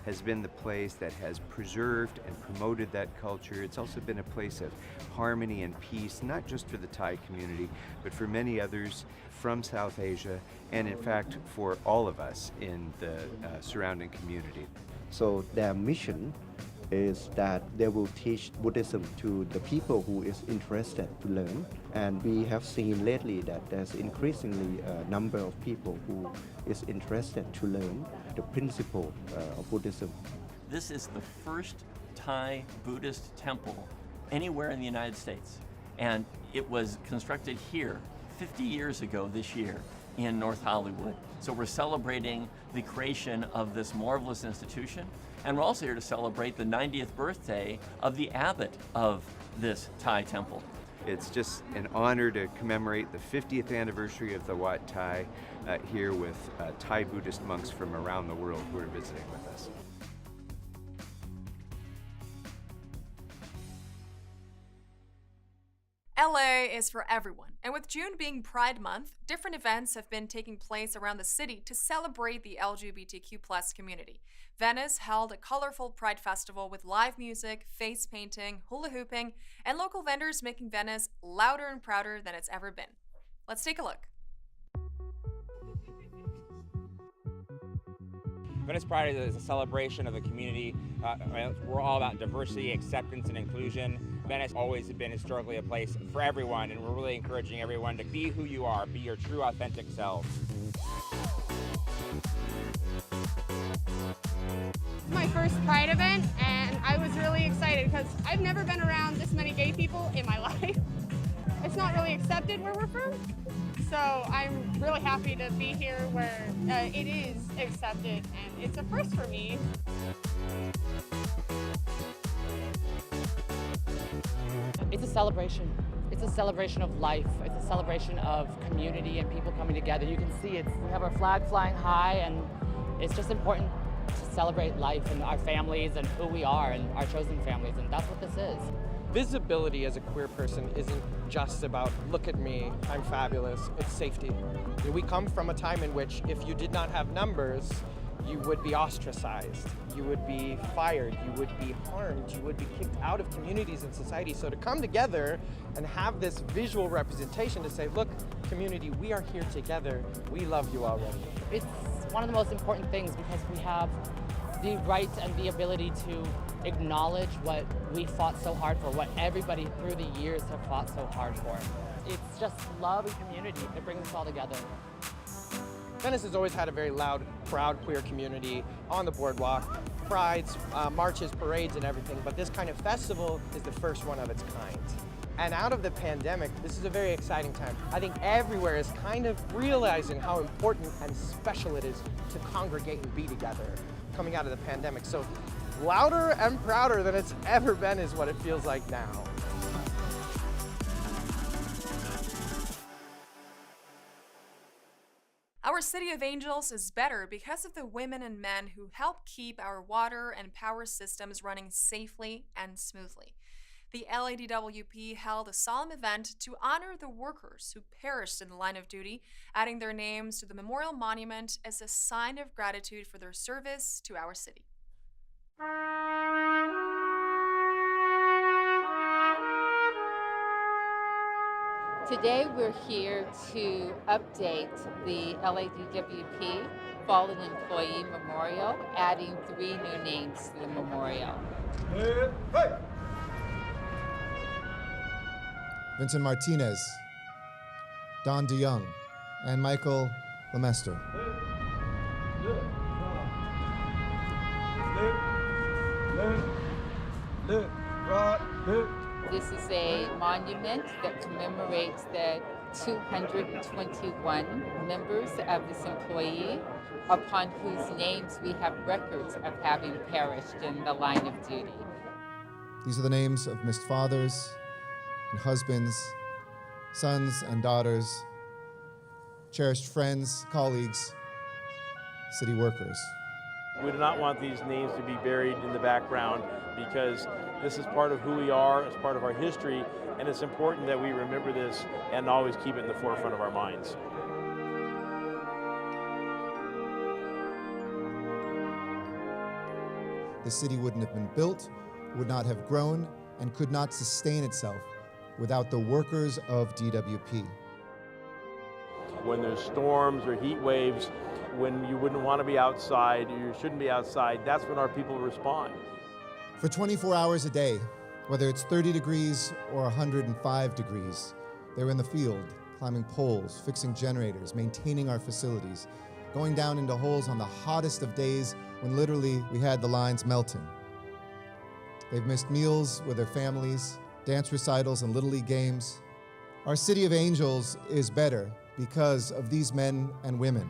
has been the place that has preserved and promoted that culture. It's also been a place of harmony and peace, not just for the Thai community, but for many others from South Asia, and in fact for all of us in the surrounding community. So their mission is that they will teach Buddhism to the people who is interested to learn. And we have seen lately that there's increasingly a number of people who is interested to learn the principle of Buddhism. This is the first Thai Buddhist temple anywhere in the United States. And it was constructed here 50 years ago this year in North Hollywood. So we're celebrating the creation of this marvelous institution. And we're also here to celebrate the 90th birthday of the abbot of this Thai temple. It's just an honor to commemorate the 50th anniversary of the Wat Thai here with Thai Buddhist monks from around the world who are visiting with us. LA is for everyone, and with June being Pride Month, different events have been taking place around the city to celebrate the LGBTQ+ community. Venice held a colorful Pride festival with live music, face painting, hula hooping, and local vendors making Venice louder and prouder than it's ever been. Let's take a look. Venice Pride is a celebration of the community. We're all about diversity, acceptance, and inclusion. Venice has always been historically a place for everyone, and we're really encouraging everyone to be who you are, be your true, authentic selves. It's my first Pride event, and I was really excited because I've never been around this many gay people in my life. It's not really accepted where we're from, so I'm really happy to be here where it is accepted, and it's a first for me. It's a celebration. It's a celebration of life. It's a celebration of community and people coming together. You can see we have our flag flying high, and it's just important to celebrate life and our families and who we are and our chosen families, and that's what this is. Visibility as a queer person isn't just about, look at me, I'm fabulous, it's safety. We come from a time in which if you did not have numbers, you would be ostracized, you would be fired, you would be harmed, you would be kicked out of communities and society. So to come together and have this visual representation to say, look, community, we are here together, we love you already. It's one of the most important things because we have the right and the ability to acknowledge what we fought so hard for, what everybody through the years have fought so hard for. It's just love and community that brings us all together. Venice has always had a very loud, proud queer community on the boardwalk, prides, marches, parades, and everything, but this kind of festival is the first one of its kind. And out of the pandemic, this is a very exciting time. I think everywhere is kind of realizing how important and special it is to congregate and be together coming out of the pandemic. So louder and prouder than it's ever been is what it feels like now. Our City of Angels is better because of the women and men who help keep our water and power systems running safely and smoothly. The LADWP held a solemn event to honor the workers who perished in the line of duty, adding their names to the memorial monument as a sign of gratitude for their service to our city. Today we're here to update the LADWP Fallen Employee Memorial, adding 3 new names to the memorial. Vincent Martinez, Don DeYoung, and Michael Lemester. This is a monument that commemorates the 221 members of this employee upon whose names we have records of having perished in the line of duty. These are the names of missed fathers and husbands, sons and daughters, cherished friends, colleagues, city workers. We do not want these names to be buried in the background because this is part of who we are, it's part of our history, and it's important that we remember this and always keep it in the forefront of our minds. the city wouldn't have been built, would not have grown, and could not sustain itself without the workers of DWP. When there's storms or heat waves, when you wouldn't want to be outside, or you shouldn't be outside, that's when our people respond. For 24 hours a day, whether it's 30 degrees or 105 degrees, they're in the field, climbing poles, fixing generators, maintaining our facilities, going down into holes on the hottest of days when literally we had the lines melting. They've missed meals with their families, dance recitals and Little League games. Our City of Angels is better because of these men and women,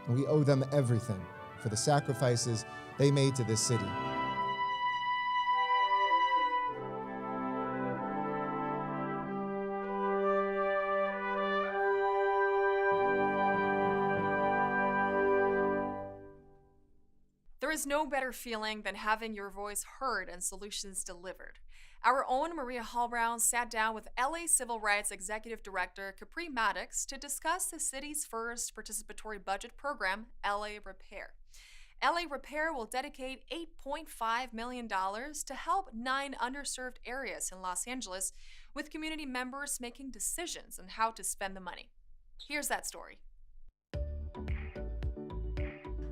and we owe them everything for the sacrifices they made to this city. There is no better feeling than having your voice heard and solutions delivered. Our own Maria Hallbrown sat down with LA Civil Rights Executive Director Capri Maddox to discuss the city's first participatory budget program, LA Repair. LA Repair will dedicate $8.5 million to help 9 underserved areas in Los Angeles, with community members making decisions on how to spend the money. Here's that story.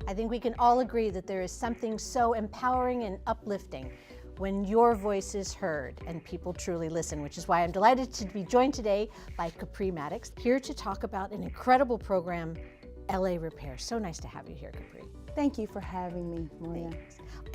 I think we can all agree that there is something so empowering and uplifting when your voice is heard and people truly listen, which is why I'm delighted to be joined today by Capri Maddox, here to talk about an incredible program, LA Repair. So nice to have you here, Capri. Thank you for having me, Maria.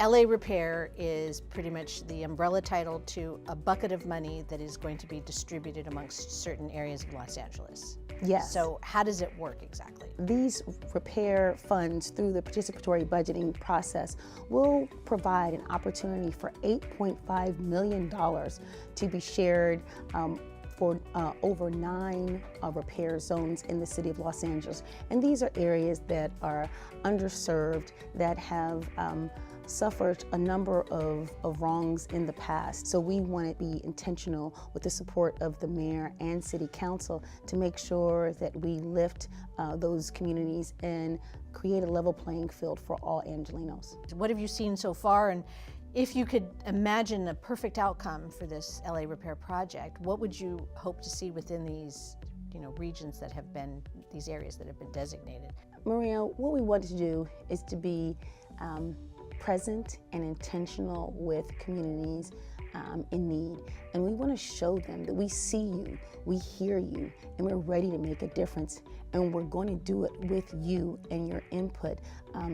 LA Repair is pretty much the umbrella title to a bucket of money that is going to be distributed amongst certain areas of Los Angeles. Yes. So how does it work exactly? These repair funds, through the participatory budgeting process, will provide an opportunity for $8.5 million to be shared for over 9 repair zones in the city of Los Angeles. And these are areas that are underserved, that have suffered a number of wrongs in the past. So we want to be intentional with the support of the mayor and city council to make sure that we lift those communities and create a level playing field for all Angelenos. What have you seen so far? And if you could imagine a perfect outcome for this LA Repair project, what would you hope to see within these regions that have been, these areas that have been designated? Maria, what we want to do is to be present and intentional with communities in need. And we want to show them that we see you, we hear you, and we're ready to make a difference. And we're going to do it with you and your input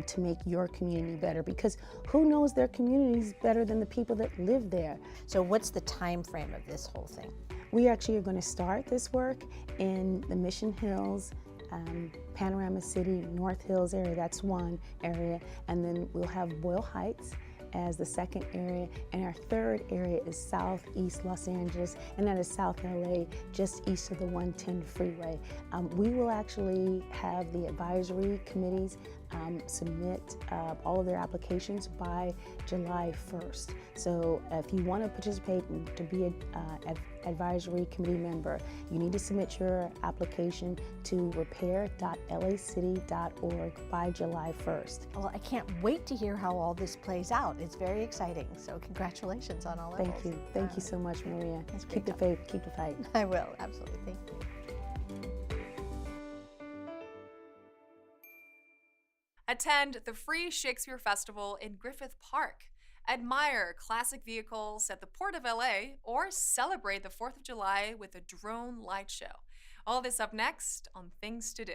to make your community better, because who knows their communities better than the people that live there? So what's the time frame of this whole thing? We actually are going to start this work in the Mission Hills, Panorama City, North Hills area, that's one area, and then we'll have Boyle Heights as the second area, and our third area is Southeast Los Angeles, and that is South LA, just east of the 110 freeway. We will actually have the advisory committees submit all of their applications by July 1st. So if you want to participate and to be an advisory committee member, you need to submit your application to repair.lacity.org by July 1st. Well, I can't wait to hear how all this plays out. It's very exciting. So congratulations on all of Thank you. Thank you so much, Maria. Keep the faith, keep the fight. I will, absolutely. Thank you. Attend the free Shakespeare Festival in Griffith Park. Admire classic vehicles at the Port of LA, or celebrate the 4th of July with a drone light show. All this up next on Things to Do.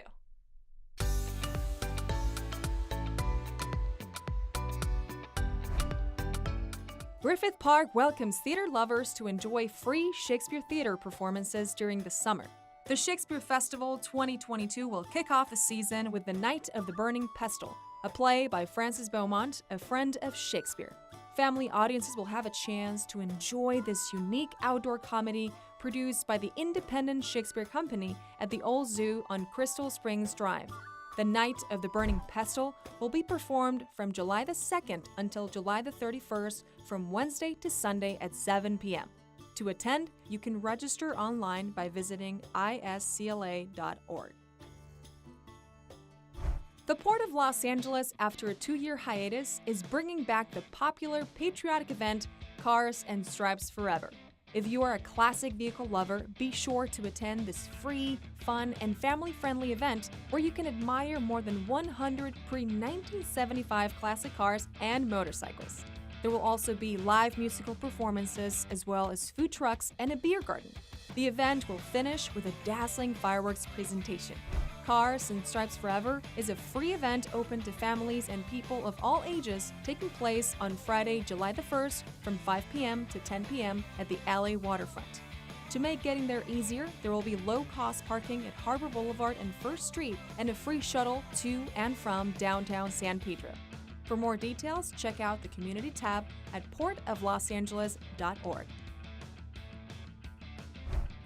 Griffith Park welcomes theater lovers to enjoy free Shakespeare theater performances during the summer. The Shakespeare Festival 2022 will kick off the season with The Night of the Burning Pestle, a play by Francis Beaumont, a friend of Shakespeare. Family audiences will have a chance to enjoy this unique outdoor comedy produced by the independent Shakespeare Company at the Old Zoo on Crystal Springs Drive. The Night of the Burning Pestle will be performed from July the 2nd until July the 31st from Wednesday to Sunday at 7 p.m. To attend, you can register online by visiting iscla.org. The Port of Los Angeles, after a 2-year hiatus, is bringing back the popular patriotic event Cars and Stripes Forever. If you are a classic vehicle lover, be sure to attend this free, fun, and family-friendly event where you can admire more than 100 pre-1975 classic cars and motorcycles. There will also be live musical performances as well as food trucks and a beer garden. The event will finish with a dazzling fireworks presentation. Cars and Stripes Forever is a free event open to families and people of all ages, taking place on Friday, July the 1st from 5 p.m. to 10 p.m. at the LA waterfront. To make getting there easier, there will be low-cost parking at Harbor Boulevard and 1st Street and a free shuttle to and from downtown San Pedro. For more details, check out the community tab at portoflosangeles.org.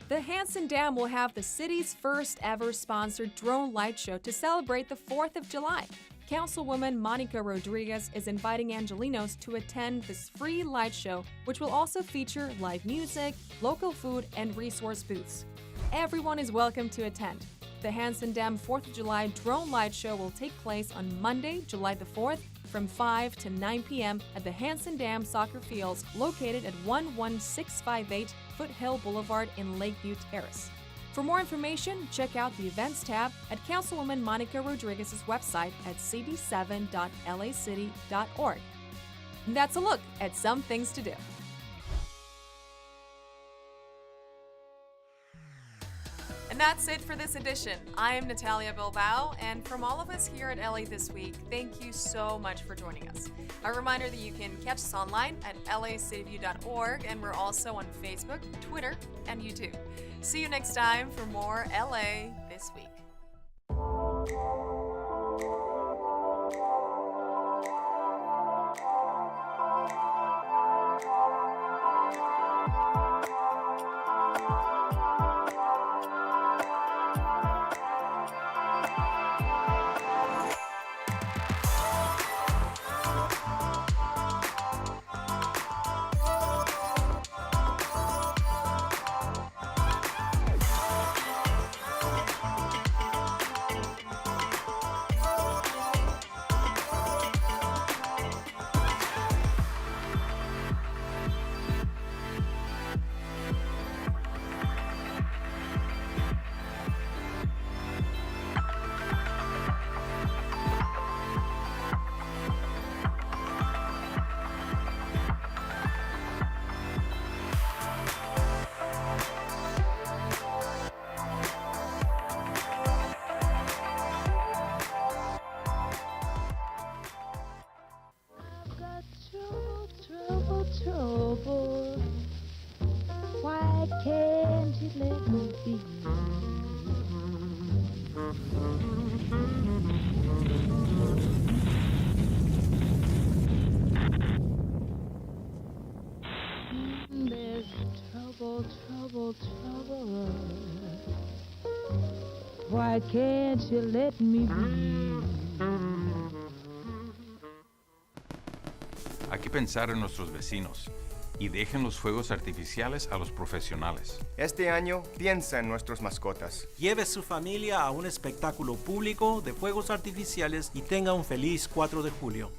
The Hansen Dam will have the city's first ever sponsored drone light show to celebrate the 4th of July. Councilwoman Monica Rodriguez is inviting Angelinos to attend this free light show, which will also feature live music, local food, and resource booths. Everyone is welcome to attend. The Hansen Dam 4th of July drone light show will take place on Monday, July the 4th, from 5 to 9 p.m. at the Hansen Dam Soccer Fields located at 11658 Foothill Boulevard in Lakeview Terrace. For more information, check out the Events tab at Councilwoman Monica Rodriguez's website at cd7.lacity.org. And that's a look at some things to do. And that's it for this edition. I am Natalia Bilbao, and from all of us here at LA This Week, thank you so much for joining us. A reminder that you can catch us online at lacityview.org, and we're also on Facebook, Twitter, and YouTube. See you next time for more LA This Week. Trouble, why can't you let me be? There's trouble, why can't you let me be? Hay que pensar en nuestros vecinos y dejen los fuegos artificiales a los profesionales. Este año, piensa en nuestras mascotas. Lleve su familia a un espectáculo público de fuegos artificiales y tenga un feliz 4 de julio.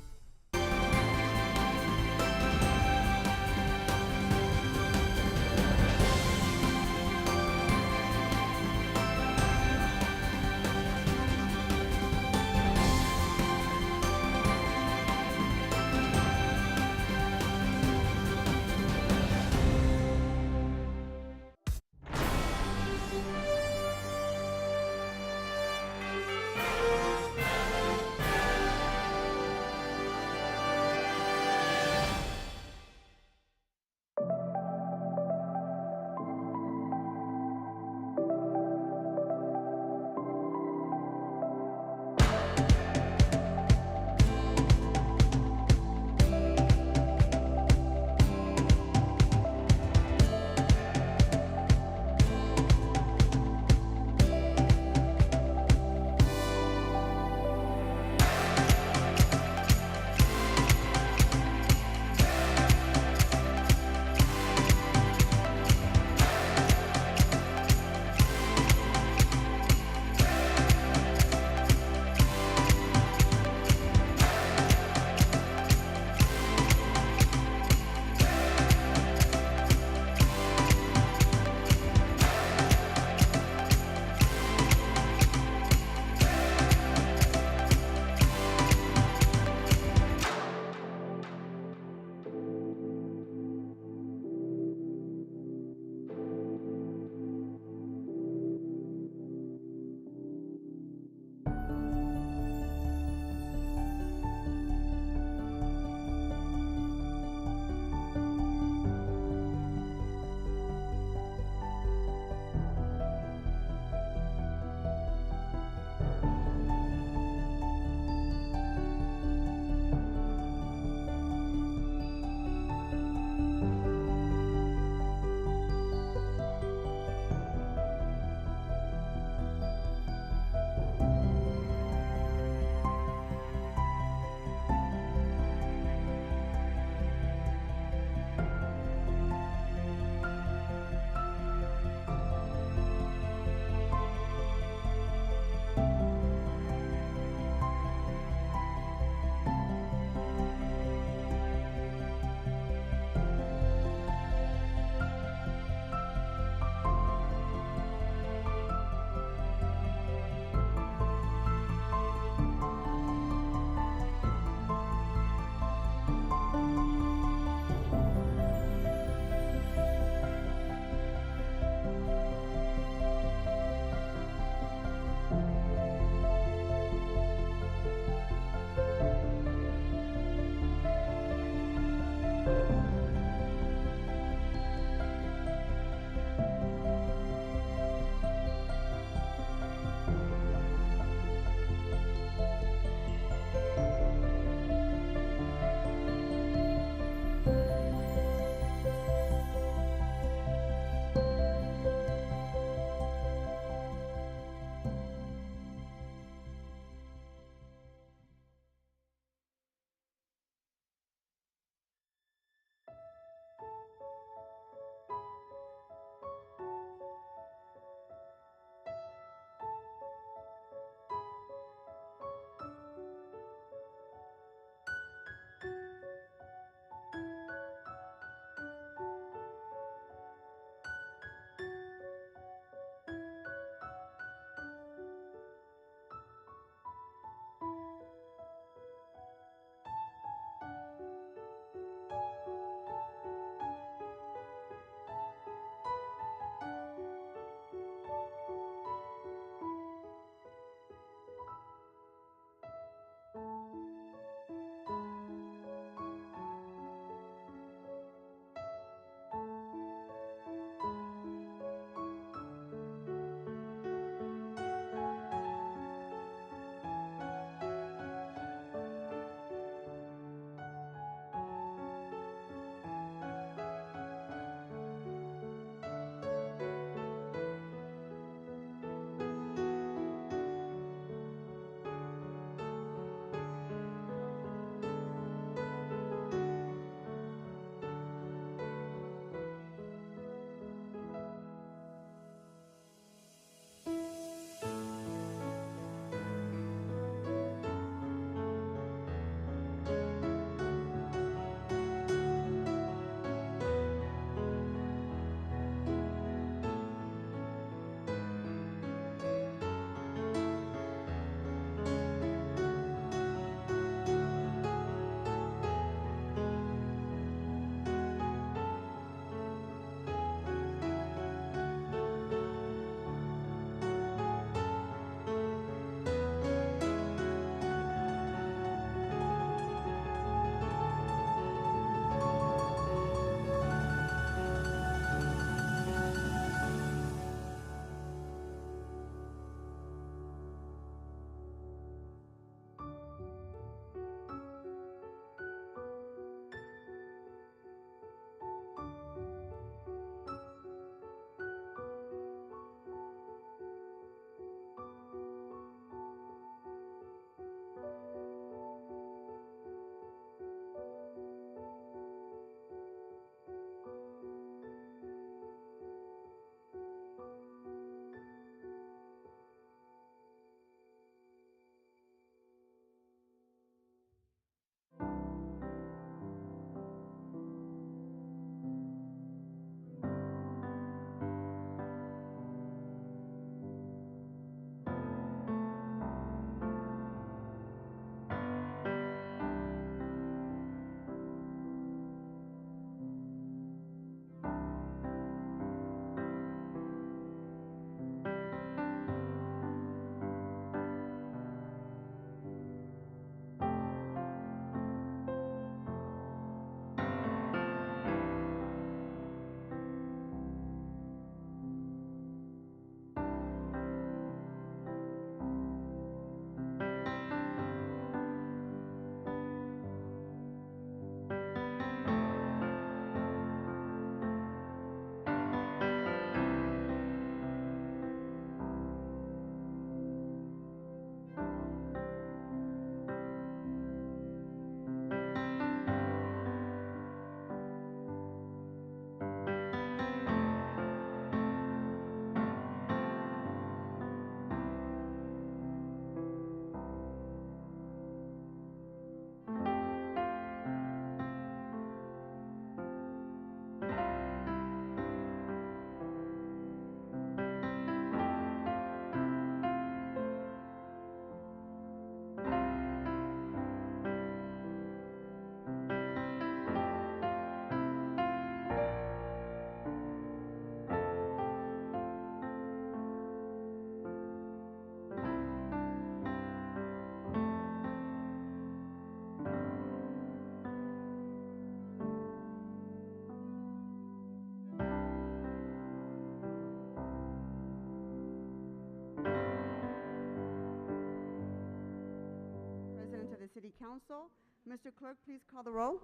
Council. Mr. Clerk, please call the roll.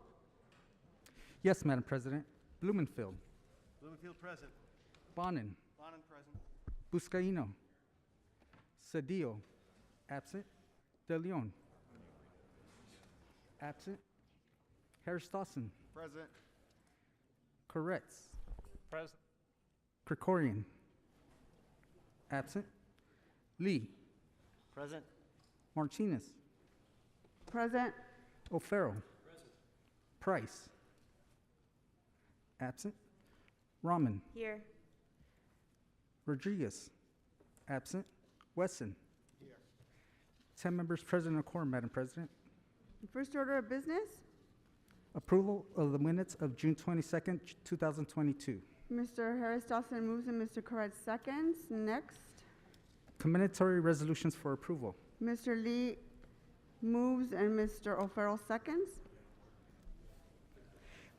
Yes, Madam President. Blumenfield. Blumenfield present. Bonin. Bonin present. Buscaino. Cedillo. Absent. De Leon. Absent. Harris Dawson. Present. Koretz. Present. Krikorian. Absent. Lee. Present. Martinez. Present. O'Farrell. Price. Absent. Rahman. Here. Rodriguez. Absent. Wesson. Here. 10 members present in quorum, Madam President. First order of business, Approval of the minutes of June 22nd, 2022. Mr. Harris Dawson moves and Mr. Koretz seconds. Next, Commendatory resolutions for approval. Mr. Lee moves and Mr. O'Farrell seconds.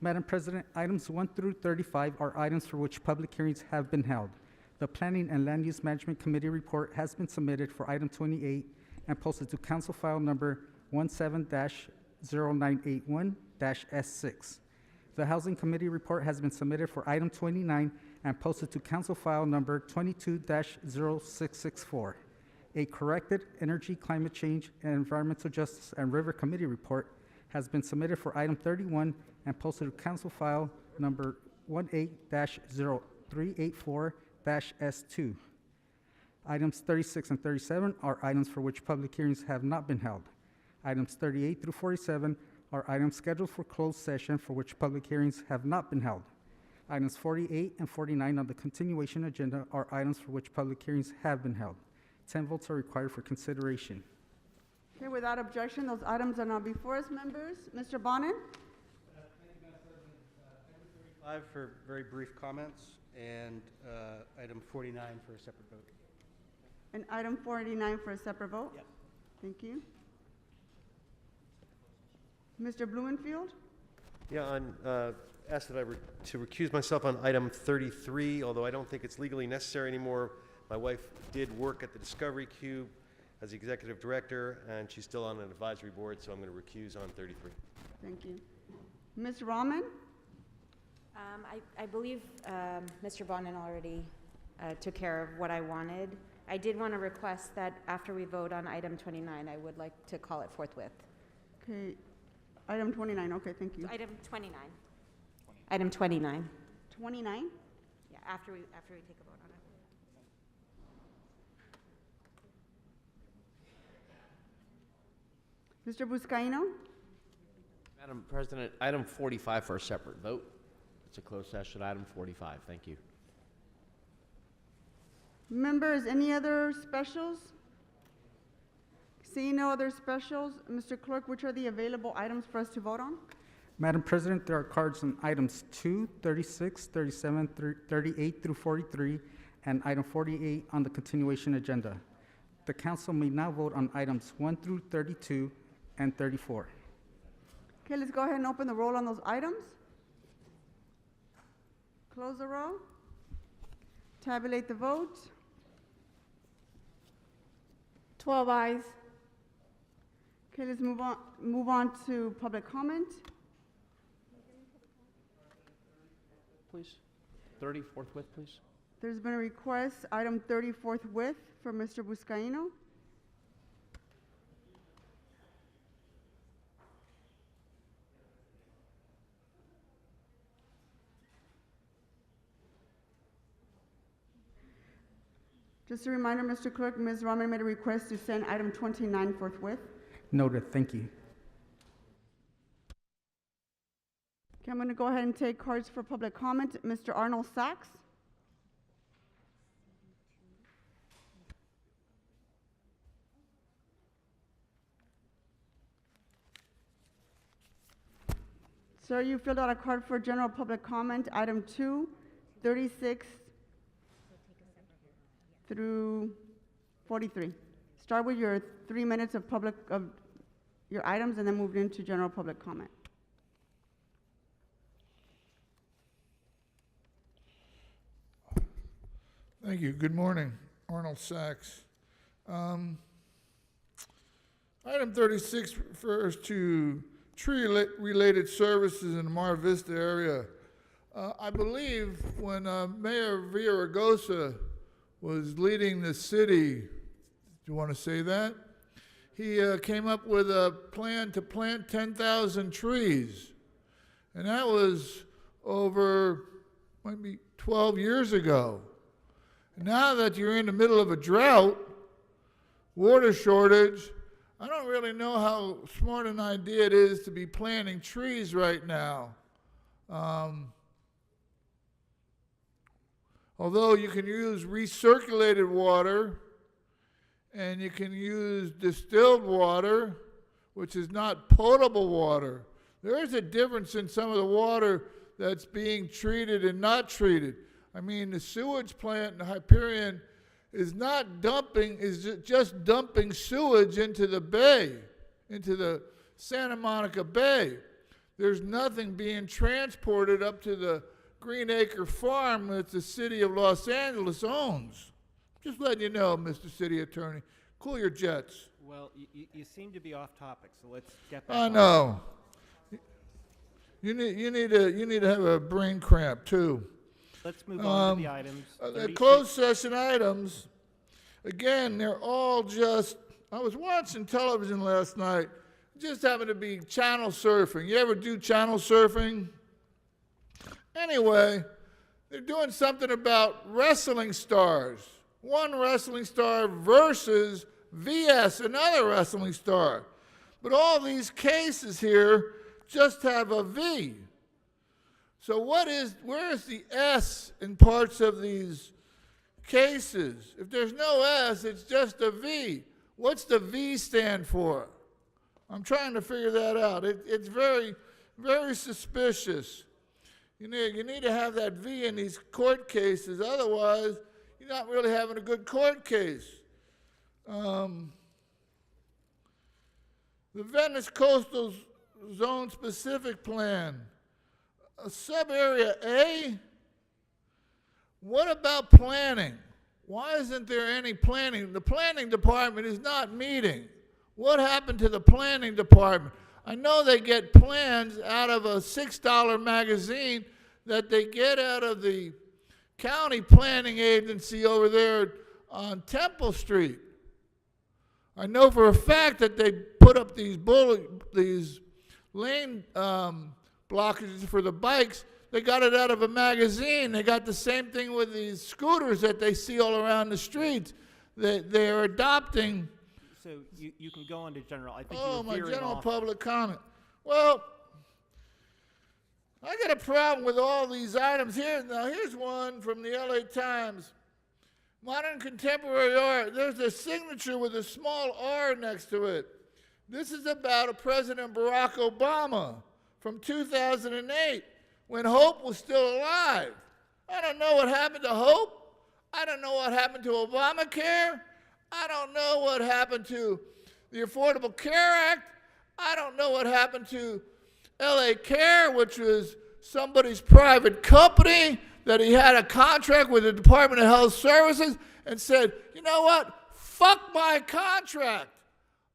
Madam President, items 1 through 35 are items for which public hearings have been held. The Planning and Land Use Management Committee report has been submitted for item 28 and posted to Council File Number 17-0981-S6. The Housing Committee report has been submitted for item 29 and posted to Council File Number 22-0664. A corrected Energy, Climate Change, and Environmental Justice and River Committee report has been submitted for item 31 and posted to Council File Number 18-0384-S2. Items 36 and 37 are items for which public hearings have not been held. Items 38 through 47 are items scheduled for closed session for which public hearings have not been held. Items 48 and 49 on the continuation agenda are items for which public hearings have been held. 10 votes are required for consideration. Okay, without objection, those items are now before us, members. Mr. Bonin? Item 35 for very brief comments, and item 49 for a separate vote. And item 49 for a separate vote? Yes. Thank you. Mr. Blumenfield? Yeah, I'm asked that to recuse myself on item 33, although I don't think it's legally necessary anymore. My wife did work at the Discovery Cube as the executive director, and she's still on an advisory board, so I'm going to recuse on 33. Thank you. Ms. Rahman? I believe Mr. Bonin already took care of what I wanted. I did want to request that after we vote on item 29, I would like to call it forthwith. Okay, item 29, okay, thank you. So item 29. Item 29. 29? Yeah, after we take a vote on it. Mr. Buscaino? Madam President, item 45 for a separate vote. It's a closed session, item 45. Thank you. Members, any other specials? Seeing no other specials, Mr. Clerk, which are the available items for us to vote on? Madam President, there are cards on items 2, 36, 37, 38 through 43, and item 48 on the continuation agenda. The council may now vote on items 1 through 32 and 34. Okay, let's go ahead and open the roll on those items. Close the roll. Tabulate the vote. 12 ayes. Okay, let's move on to public comment. Please. 30 forthwith, please. There's been a request, item 30 forthwith for Mr. Buscaino. Just a reminder, Mr. Clerk, Ms. Rahman made a request to send item 29 forthwith. Noted, thank you. Okay, I'm going to go ahead and take cards for public comment. Mr. Arnold Sachs. Sir, you filled out a card for general public comment, item 2, 36 through 43. Start with your 3 minutes of your items and then move into general public comment. Thank you. Good morning. Arnold Sachs. Item 36 refers to tree-related services in the Mar Vista area. I believe when Mayor Villaraigosa was leading the city, do you want to say that? He came up with a plan to plant 10,000 trees. And that was over maybe 12 years ago. Now that you're in the middle of a drought, water shortage, I don't really know how smart an idea it is to be planting trees right now. Although you can use recirculated water and you can use distilled water, which is not potable water. There is a difference in some of the water that's being treated and not treated. I mean, the sewage plant in Hyperion is not dumping, is just dumping sewage into the bay, into the Santa Monica Bay. There's nothing being transported up to the Green Acre Farm that the city of Los Angeles owns. Just letting you know, Mr. City Attorney. Cool your jets. Well, you seem to be off topic, so let's get back I on. know. You need to have a brain cramp too. Let's move on to the items. The closed session items, again, they're all just, I was watching television last night, it just happened to be channel surfing. You ever do channel surfing? Anyway, they're doing something about wrestling stars. One wrestling star versus VS, another wrestling star. But all these cases here just have a V. So where is the S in parts of these cases? If there's no S, it's just a V. What's the V stand for? I'm trying to figure that out. It's very, very suspicious. You need to have that V in these court cases. Otherwise, you're not really having a good court case. The Venice Coastal Zone Specific Plan. Sub-area A? What about planning? Why isn't there any planning? The planning department is not meeting. What happened to the planning department? I know they get plans out of a $6 magazine that they get out of the county planning agency over there on Temple Street. I know for a fact that they put up these lane blockages for the bikes. They got it out of a magazine. They got the same thing with these scooters that they see all around the streets. They're adopting. So you can go on to general. I think Oh, you were my veering general off. public comment. Well, I got a problem with all these items here. Now, here's one from the LA Times. Modern contemporary art. There's a signature with a small R next to it. This is about a President Barack Obama from 2008 when Hope was still alive. I don't know what happened to Hope. I don't know what happened to Obamacare. I don't know what happened to the Affordable Care Act. I don't know what happened to LA Care, which was somebody's private company that he had a contract with the Department of Health Services and said, you know what, fuck my contract.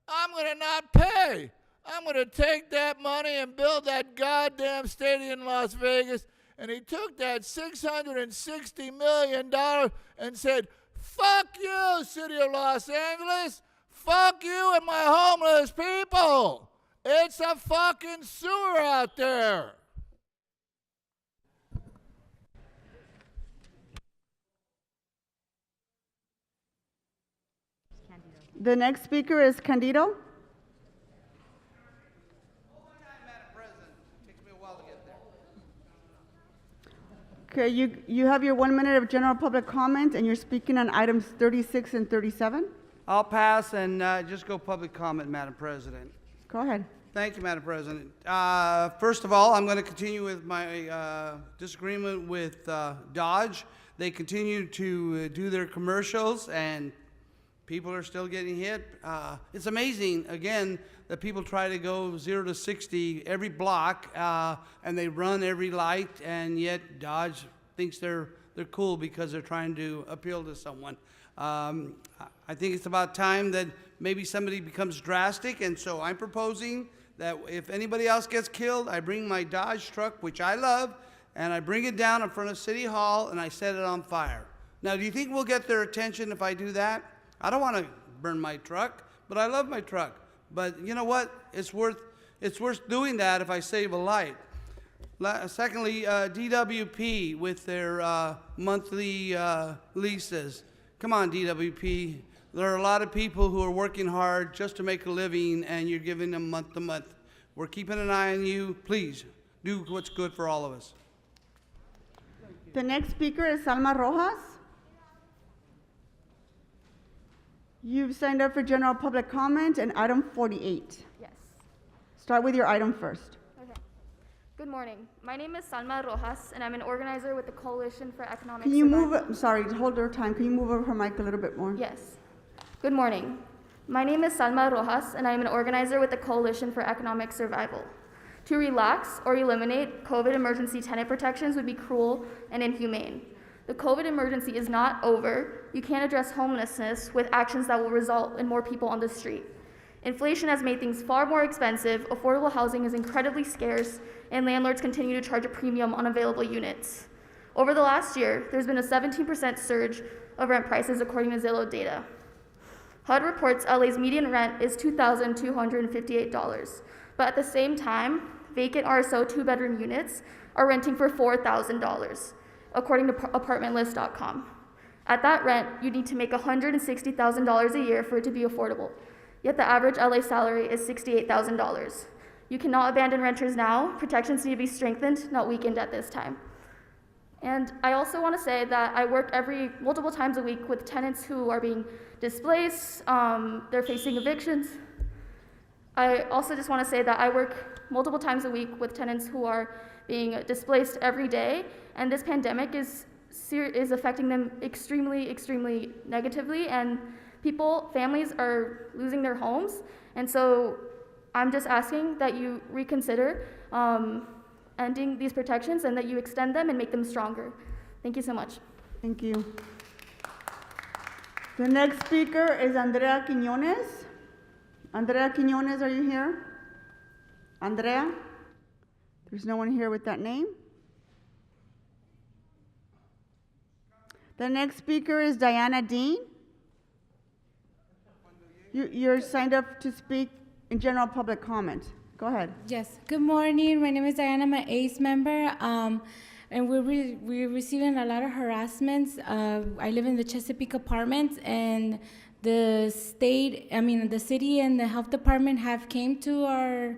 I'm going to not pay. I'm going to take that money and build that goddamn stadium in Las Vegas. And he took that $660 million and said, fuck you, City of Los Angeles. Fuck you and my homeless people. It's a fucking sewer out there. The next speaker is Candido. Okay, you have your 1 minute of general public comment, and you're speaking on items 36 and 37. I'll pass and just go public comment, Madam President. Go ahead. Thank you, Madam President. First of all, I'm going to continue with my disagreement with Dodge. They continue to do their commercials, and people are still getting hit. It's amazing, again, that people try to go 0 to 60 every block, and they run every light, and yet Dodge thinks they're cool because they're trying to appeal to someone. I think it's about time that maybe somebody becomes drastic, and so I'm proposing that if anybody else gets killed, I bring my Dodge truck, which I love, and I bring it down in front of City Hall and I set it on fire. Now, do you think we'll get their attention if I do that? I don't want to burn my truck, but I love my truck. But you know what? It's worth doing that if I save a life. Secondly, DWP with their monthly leases. Come on, DWP. There are a lot of people who are working hard just to make a living, and you're giving them month to month. We're keeping an eye on you. Please, do what's good for all of us. The next speaker is Salma Rojas. You've signed up for general public comment and item 48. Yes. Start with your item first. Okay. Good morning. My name is Salma Rojas, and I'm an organizer with the Coalition for Economic Can you Survival. move, sorry, hold your time. Can you move over her mic a little bit more? Yes. Good morning. My name is Salma Rojas, and I'm an organizer with the Coalition for Economic Survival. To relax or eliminate COVID emergency tenant protections would be cruel and inhumane. The COVID emergency is not over. You can't address homelessness with actions that will result in more people on the street. Inflation has made things far more expensive, affordable housing is incredibly scarce, and landlords continue to charge a premium on available units. Over the last year, there's been a 17% surge of rent prices according to Zillow data. HUD reports LA's median rent is $2,258, but at the same time, vacant RSO two-bedroom units are renting for $4,000, according to apartmentlist.com. At that rent, you need to make $160,000 a year for it to be affordable, yet the average LA salary is $68,000. You cannot abandon renters now. Protections need to be strengthened, not weakened at this time. And I also want to say that I work multiple times a week with tenants who are being displaced, they're facing evictions. I also just want to say that I work multiple times a week with tenants who are being displaced every day, and this pandemic is affecting them extremely, extremely negatively, and families are losing their homes, and so I'm just asking that you reconsider ending these protections and that you extend them and make them stronger. Thank you so much. Thank you. The next speaker is Andrea Quiñones. Andrea Quiñones, are you here? Andrea? There's no one here with that name. The next speaker is Diana Dean. You're signed up to speak in general public comment. Go ahead. Yes. Good morning. My name is Diana. I'm an ACE member, and we're receiving a lot of harassments. I live in the Chesapeake Apartments, and the city and the health department have came to our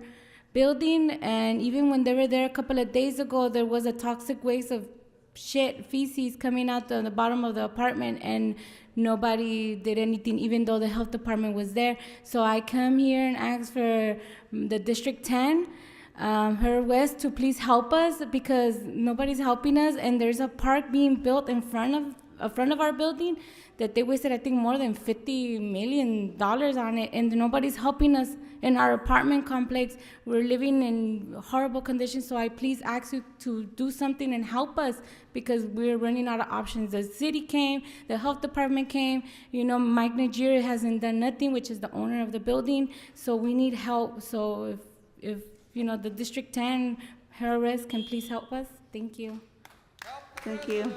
building, and even when they were there a couple of days ago, there was a toxic waste of feces coming out the bottom of the apartment, and nobody did anything, even though the health department was there. So I come here and ask for the District 10, her West, to please help us because nobody's helping us, and there's a park being built in front of our building that they wasted, I think, more than $50 million on it, and nobody's helping us in our apartment complex. We're living in horrible conditions, so I please ask you to do something and help us because we're running out of options. The city came, the health department came, Mike Nigeria hasn't done nothing, which is the owner of the building, so we need help. So if the District 10, her Rest, can please help us. Thank you. Thank you.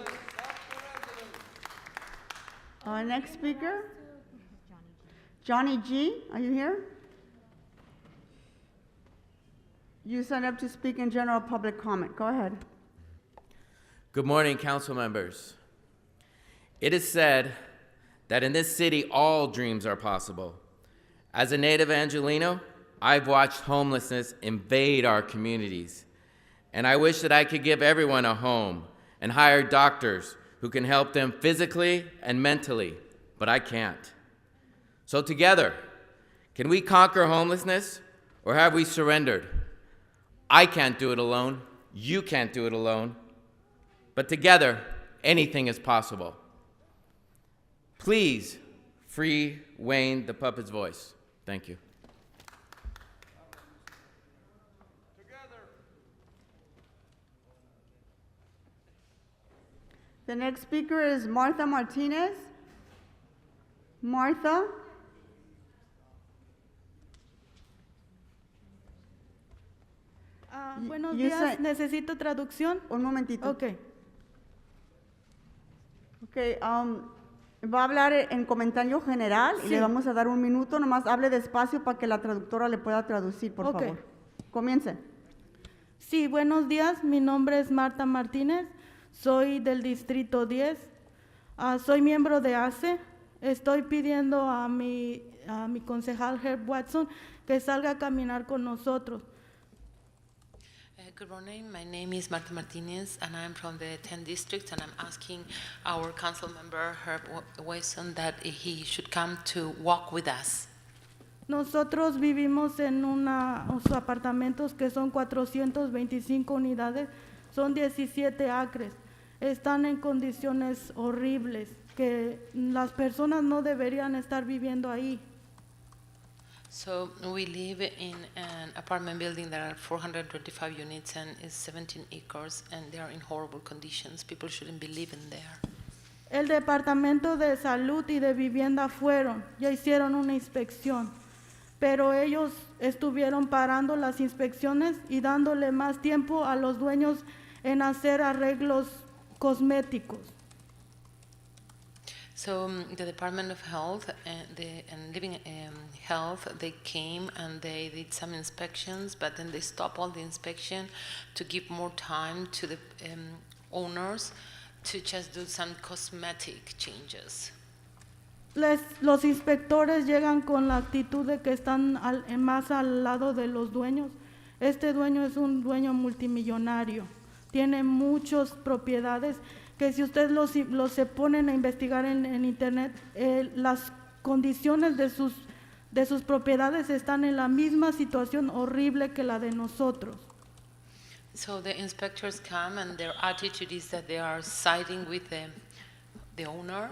Next speaker, Johnny G. Are you here? You signed up to speak in general public comment. Go ahead. Good morning, council members. It is said that in this city, all dreams are possible. As a native Angelino, I've watched homelessness invade our communities, and I wish that I could give everyone a home and hire doctors who can help them physically and mentally, but I can't. So together, can we conquer homelessness, or have we surrendered? I can't do it alone, you can't do it alone, but together, anything is possible. Please free Wayne the puppet's voice. Thank you. The next speaker is Martha Martinez. Martha? Buenos You días, said- necesito traducción. Un momentito. Ok. Ok, va a hablar en comentario general y Sí. le vamos a dar un minuto. Nomás hable despacio para que la traductora le pueda traducir, por Ok. favor. Comience. Sí, buenos días. Mi nombre es Marta Martínez. Soy del Distrito 10. Soy miembro de ACE. Estoy pidiendo a mi concejal Herb Watson que salga a caminar con nosotros. Good morning. My name is Marta Martinez, and I'm from the 10th District, and I'm asking our council member, Herb Watson, that he should come to walk with us. Nosotros vivimos en unos apartamentos que son 425 unidades, son 17 acres. Están en condiciones horribles, que las personas no deberían estar viviendo ahí. So we live in an apartment building that are 425 units and is 17 acres, and they are in horrible conditions. People shouldn't be living there. El Departamento de Salud y de Vivienda fueron, ya hicieron una inspección, pero ellos estuvieron parando las inspecciones y dándole más tiempo a los dueños en hacer arreglos cosméticos. So the Department of Health and Living Health, they came and they did some inspections, but then they stopped all the inspection to give more time to the owners to just do some cosmetic changes. Los inspectores llegan con la actitud de que están más al lado de los dueños. Este dueño es un dueño multimillonario, tiene muchas propiedades que si ustedes los se ponen a investigar en internet, las condiciones de sus propiedades están en la misma situación horrible que la de nosotros. So the inspectors come and their attitude is that they are siding with the owner,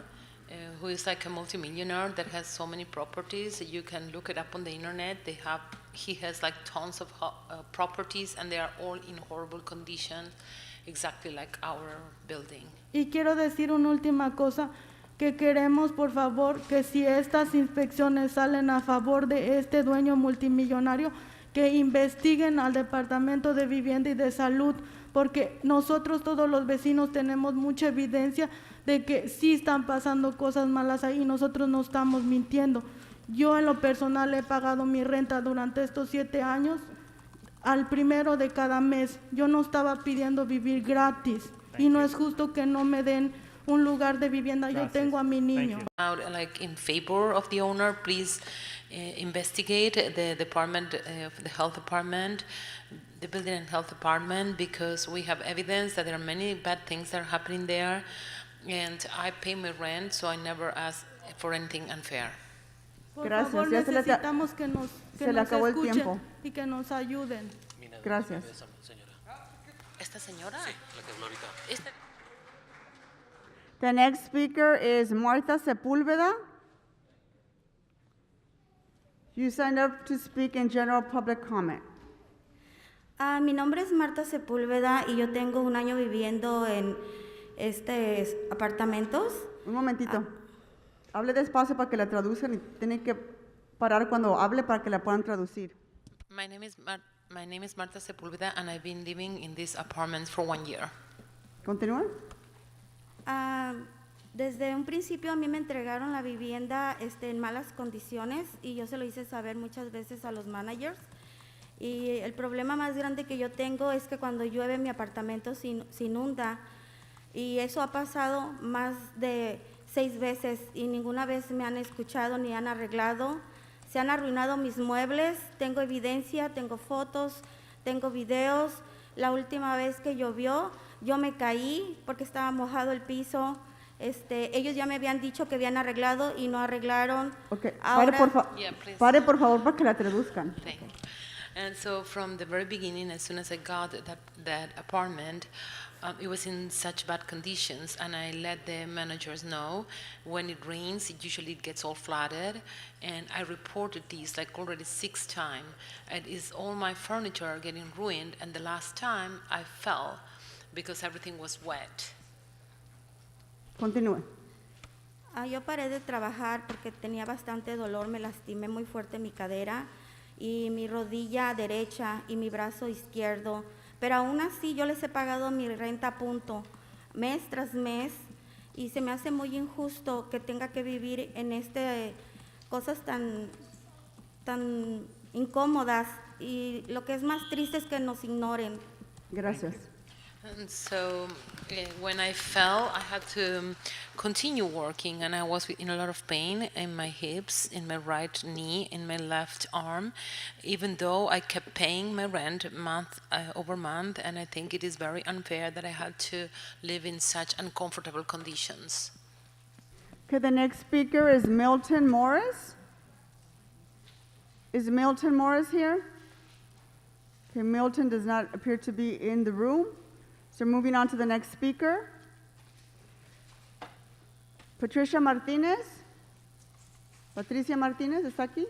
who is like a multimillionaire that has so many properties. You can look it up on the internet. He has like tons of properties, and they are all in horrible condition, exactly like our building. Y quiero decir una última cosa, que queremos por favor que si estas inspecciones salen a favor de este dueño multimillonario, que investiguen al Departamento de Vivienda y de Salud, porque nosotros todos los vecinos tenemos mucha evidencia de que sí están pasando cosas malas ahí y nosotros no estamos mintiendo. Yo en lo personal he pagado mi renta durante estos 7 años al primero de cada mes. Yo no estaba pidiendo vivir gratis y no es justo que no me den un lugar de vivienda. Yo tengo a mi niño. Like in favor of the owner, please investigate the department, the health department, the building and health department, because we have evidence that there are many bad things that are happening there, and I pay my rent, so I never ask for anything unfair. Por Gracias, favor, ya se le necesitamos que se le nos acabó el escuchen tiempo. y que nos ayuden. Gracias. ¿Esta señora? Sí, la que habló ahorita. The next speaker is Martha Sepúlveda. You signed up to speak in general public comment. Mi nombre es Marta Sepúlveda y yo tengo un año viviendo en apartamentos. Un momentito. Hable despacio para que la traduzcan y tiene que parar cuando hable para que la puedan traducir. My name is Marta Sepúlveda, and I've been living in this apartment for 1 year. ¿Continúa? Desde un principio a mí me entregaron la vivienda en malas condiciones y yo se lo hice saber muchas veces a los managers. Y el problema más grande que yo tengo es que cuando llueve mi apartamento se inunda, y eso ha pasado más de 6 veces y ninguna vez me han escuchado ni han arreglado. Se han arruinado mis muebles, tengo evidencia, tengo fotos, tengo videos. La última vez que llovió, yo me caí porque estaba mojado el piso. Ellos ya me habían dicho que habían arreglado y no arreglaron. Okay. Ahora, Pare por favor para que la traduzcan. Thank you. And so from the very beginning, as soon as I got that apartment, it was in such bad conditions, and I let the managers know when it rains, it usually gets all flooded, and I reported this like already 6 times. It is all my furniture getting ruined, and the last time I fell because everything was wet. Continúe. Yo paré de trabajar porque tenía bastante dolor, me lastimé muy fuerte mi cadera y mi rodilla derecha y mi brazo izquierdo, pero aún así yo les he pagado mi renta a punto, mes tras mes, y se me hace muy injusto que tenga que vivir en cosas tan incómodas, y lo que es más triste es que nos ignoren. Gracias. And so when I fell, I had to continue working, and I was in a lot of pain in my hips, in my right knee, in my left arm, even though I kept paying my rent month over month, and I think it is very unfair that I had to live in such uncomfortable conditions. Okay, the next speaker is Milton Morris. Is Milton Morris here? Okay, Milton does not appear to be in the room. So moving on to the next speaker. Patricia Martinez. Patricia Martinez, ¿está aquí?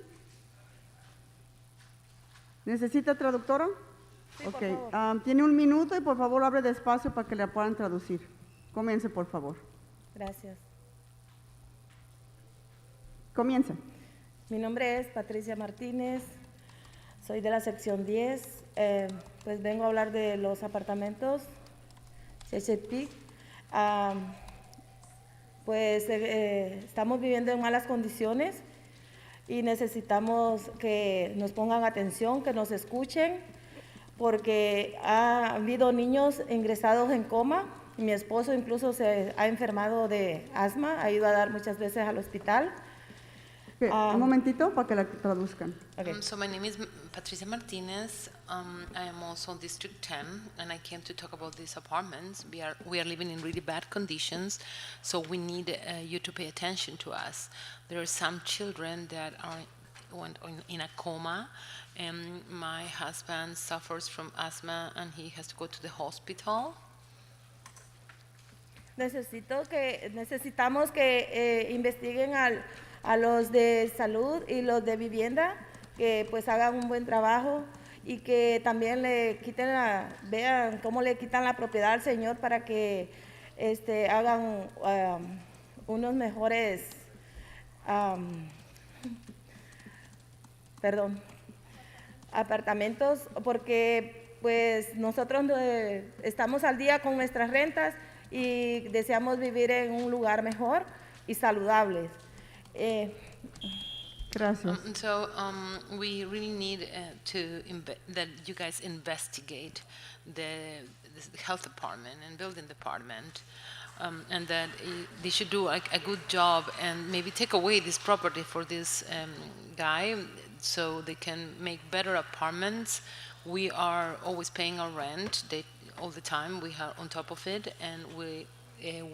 ¿Necesita traductora? Sí, por Okay, favor. tiene 1 minuto y por favor abre despacio para que le puedan traducir. Comience, por favor. Gracias. Comience. Mi nombre es Patricia Martínez, soy de la sección 10, pues vengo a hablar de los apartamentos Chesapeake. Pues estamos viviendo en malas condiciones y necesitamos que nos pongan atención, que nos escuchen, porque ha habido niños ingresados en coma. Mi esposo incluso se ha enfermado de asma, ha ido a dar muchas veces al hospital. Okay, un momentito para que la traduzcan. Okay. So my name is Patricia Martinez. I am also on District 10, and I came to talk about these apartments. We are living in really bad conditions, so we need you to pay attention to us. There are some children that went in a coma, and my husband suffers from asthma, and he has to go to the hospital. Necesitamos que investiguen a los de salud y los de vivienda, que pues hagan un buen trabajo y que también le quiten vean cómo le quitan la propiedad al señor para que hagan unos mejores apartamentos, porque pues nosotros estamos al día con nuestras rentas y deseamos vivir en un lugar mejor y saludable. Gracias. We really need that you guys investigate the health department and building department, and that they should do a good job and maybe take away this property for this guy so they can make better apartments. We are always paying our rent all the time. We are on top of it, and we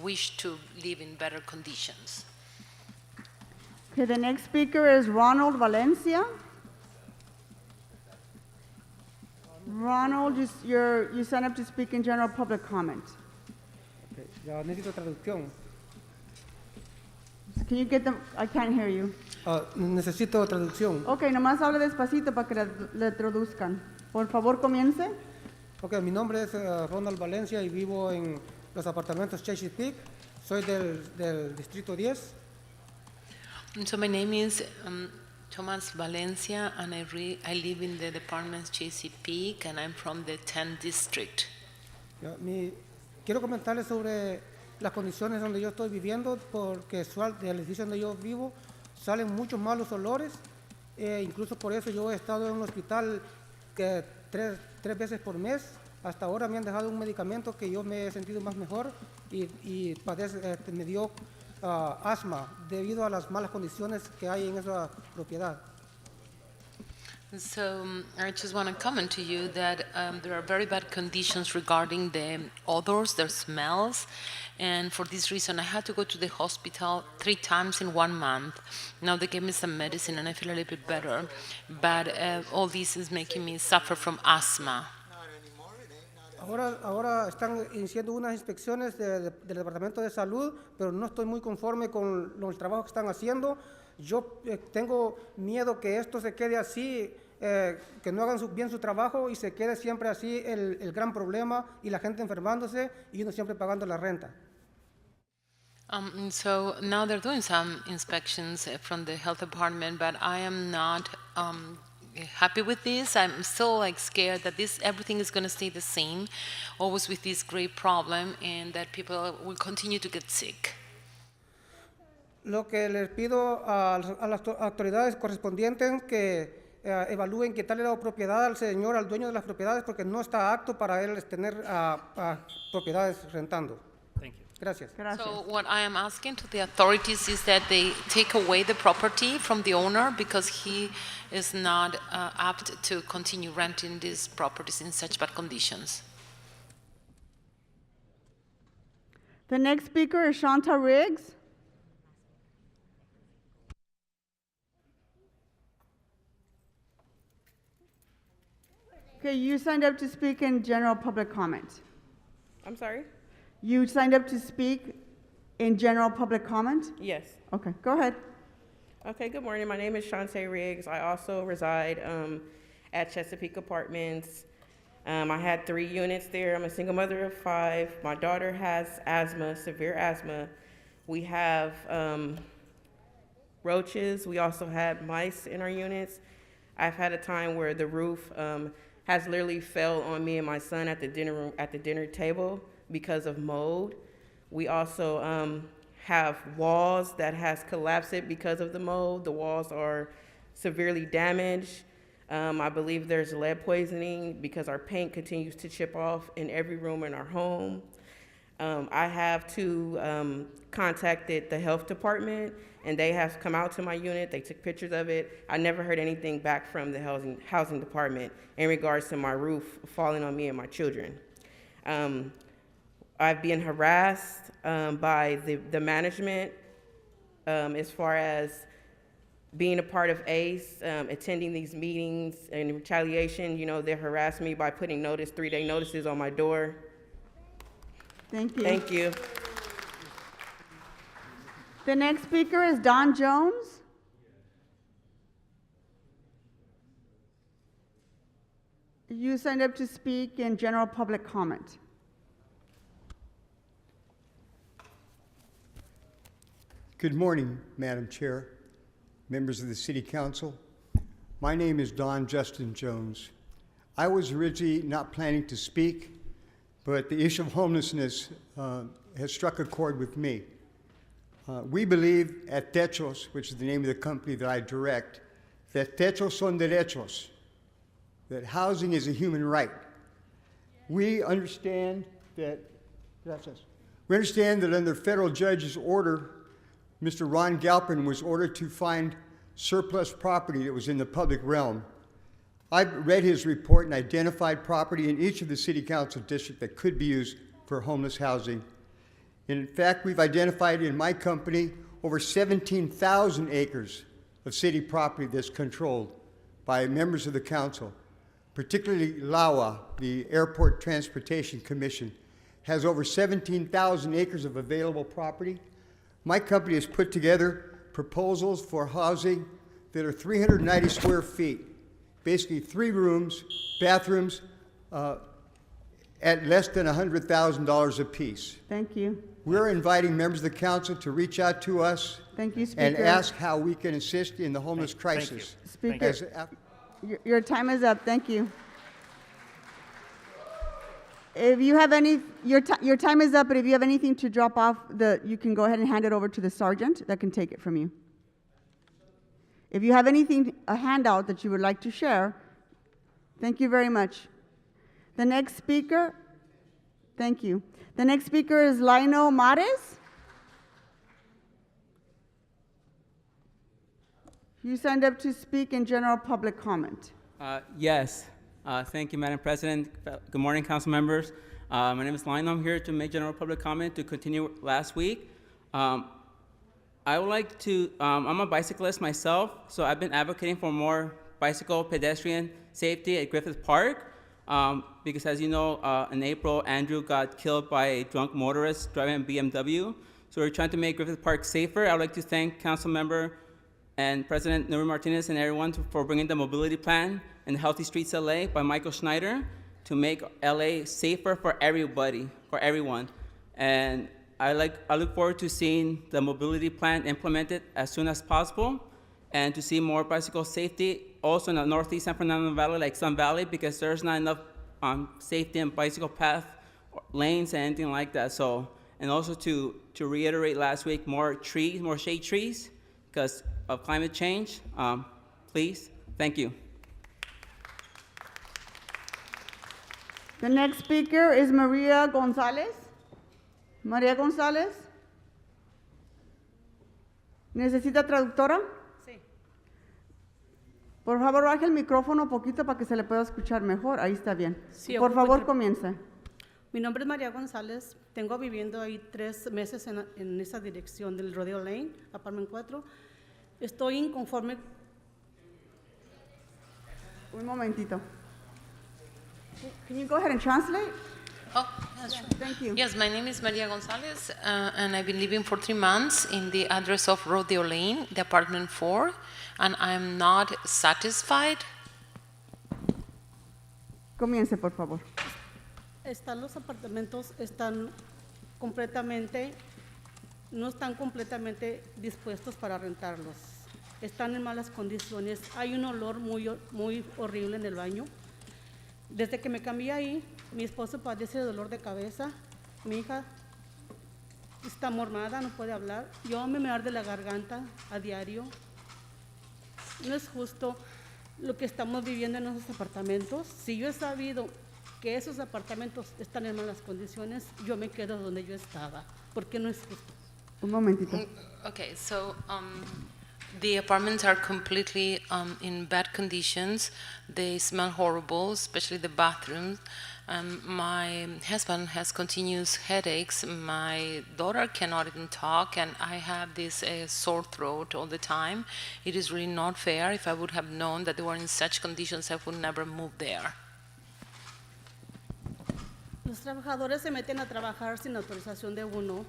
wish to live in better conditions. Okay, the next speaker is Ronald Valencia. Ronald, you signed up to speak in general public comment. Okay, ya necesito traducción. Can you get them? I can't hear you. Necesito traducción. Okay, nomás hable despacito para que le traduzcan. Por favor, comience. Okay, mi nombre es Ronald Valencia y vivo en los apartamentos Chesapeake. Soy del distrito 10. So my name is Thomas Valencia, and I live in the department Chesapeake, and I'm from the 10th district. Quiero comentarles sobre las condiciones donde yo estoy viviendo, porque del edificio donde yo vivo salen muchos malos olores. Incluso por eso yo he estado en un hospital que tres veces por mes. Hasta ahora me han dejado un medicamento que yo me he sentido más mejor y me dio asma debido a las malas condiciones que hay en esa propiedad. So I just want to comment to you that there are very bad conditions regarding the odors, the smells, and for this reason I had to go to the hospital 3 times in 1 month. Now they gave me some medicine and I feel a little bit better, but all this is making me suffer from asthma. Ahora están haciendo unas inspecciones del Departamento de Salud, pero no estoy muy conforme con el trabajo que están haciendo. Yo tengo miedo que esto se quede así, que no hagan bien su trabajo y se quede siempre así el gran problema y la gente enfermándose y uno siempre pagando la renta. So now they're doing some inspections from the health department, but I am not happy with this. I'm still like scared that everything is going to stay the same, always with this great problem, and that people will continue to get sick. Lo que les pido a las autoridades correspondientes que evalúen quitarle la propiedad al señor, al dueño de las propiedades, porque no está apto para él tener propiedades rentando. Thank you. Gracias. So what I am asking to the authorities is that they take away the property from the owner because he is not apt to continue renting these properties in such bad conditions. The next speaker is Shanta Riggs. Okay, you signed up to speak in general public comment. I'm sorry? You signed up to speak in general public comment? Yes. Okay, go ahead. Okay, good morning. My name is Shantae Riggs. I also reside at Chesapeake Apartments. I had 3 units there. I'm a single mother of 5. My daughter has asthma, severe asthma. We have roaches. We also had mice in our units. I've had a time where the roof has literally fell on me and my son at the dinner table because of mold. We also have walls that has collapsed because of the mold. The walls are severely damaged. I believe there's lead poisoning because our paint continues to chip off in every room in our home. I have contacted the health department, and they have come out to my unit. They took pictures of it. I never heard anything back from the housing department in regards to my roof falling on me and my children. I've been harassed by the management as far as being a part of ACE, attending these meetings. In retaliation, they harassed me by putting 3-day notices on my door. Thank you. Thank you. The next speaker is Don Jones. You signed up to speak in general public comment. Good morning, Madam Chair, members of the City Council. My name is Don Justin Jones. I was originally not planning to speak, but the issue of homelessness has struck a chord with me. We believe at Techos, which is the name of the company that I direct, that techos son derechos, that housing is a human right. We understand that under federal judge's order, Mr. Ron Galpin was ordered to find surplus property that was in the public realm. I've read his report and identified property in each of the city council districts that could be used for homeless housing. In fact, we've identified in my company over 17,000 acres of city property that's controlled by members of the council. Particularly LAWA, the Airport Transportation Commission, has over 17,000 acres of available property. My company has put together proposals for housing that are 390 square feet, basically 3 rooms, bathrooms, at less than $100,000 apiece. Thank you. We're inviting members of the council to reach out to us. Thank you, Speaker. And ask how we can assist in the homeless crisis. Speaker, your time is up. Thank you. If you have your time is up, but if you have anything to drop off, you can go ahead and hand it over to the sergeant that can take it from you. If you have a handout that you would like to share, thank you very much. The next speaker, thank you. The next speaker is Lino Mares. You signed up to speak in general public comment. Yes. Thank you, Madam President. Good morning, council members. My name is Lionel. I'm here to make general public comment to continue last week. I would like to, I'm a bicyclist myself, so I've been advocating for more bicycle pedestrian safety at Griffith Park. Because as you know, in April, Andrew got killed by a drunk motorist driving a BMW. So we're trying to make Griffith Park safer. I would like to thank council member and President Nuri Martinez and everyone for bringing the mobility plan and Healthy Streets LA by Michael Schneider to make LA safer for everybody, for everyone. And I look forward to seeing the mobility plan implemented as soon as possible, and to see more bicycle safety also in the Northeast San Fernando Valley, like Sun Valley, because there's not enough safety and bicycle path lanes and anything like that. So, and also to reiterate last week, more trees, more shade trees, because of climate change. Please, thank you. The next speaker is Maria Gonzalez. María González. ¿Necesita traductora? Sí. Por favor, baje el micrófono un poquito para que se le pueda escuchar mejor. Ahí está bien. Sí, Por favor, comience. Mi nombre es María González. Tengo viviendo ahí 3 meses en esa dirección del Rodeo Lane, Apartment 4. Estoy inconforme. Un momentito. Can you go ahead and translate? Oh, yes, sure. Thank you. Yes, my name is Maria Gonzalez, and I've been living for 3 months in the address of Rodeo Lane, the apartment 4, and I'm not satisfied. Comience, por favor. Los apartamentos no están completamente dispuestos para rentarlos. Están en malas condiciones. Hay un olor muy horrible en el baño. Desde que me cambié ahí, mi esposo padece de dolor de cabeza, mi hija está mormada, no puede hablar, yo me arde la garganta a diario. No es justo lo que estamos viviendo en esos apartamentos. Si yo he sabido que esos apartamentos están en malas condiciones, yo me quedo donde yo estaba, porque no es justo. Un momentito. Okay, so the apartments are completely in bad conditions. They smell horrible, especially the bathrooms. My husband has continuous headaches. My daughter cannot even talk, and I have this sore throat all the time. It is really not fair. If I would have known that they were in such conditions, I would never move there. Los trabajadores se meten a trabajar sin autorización de uno.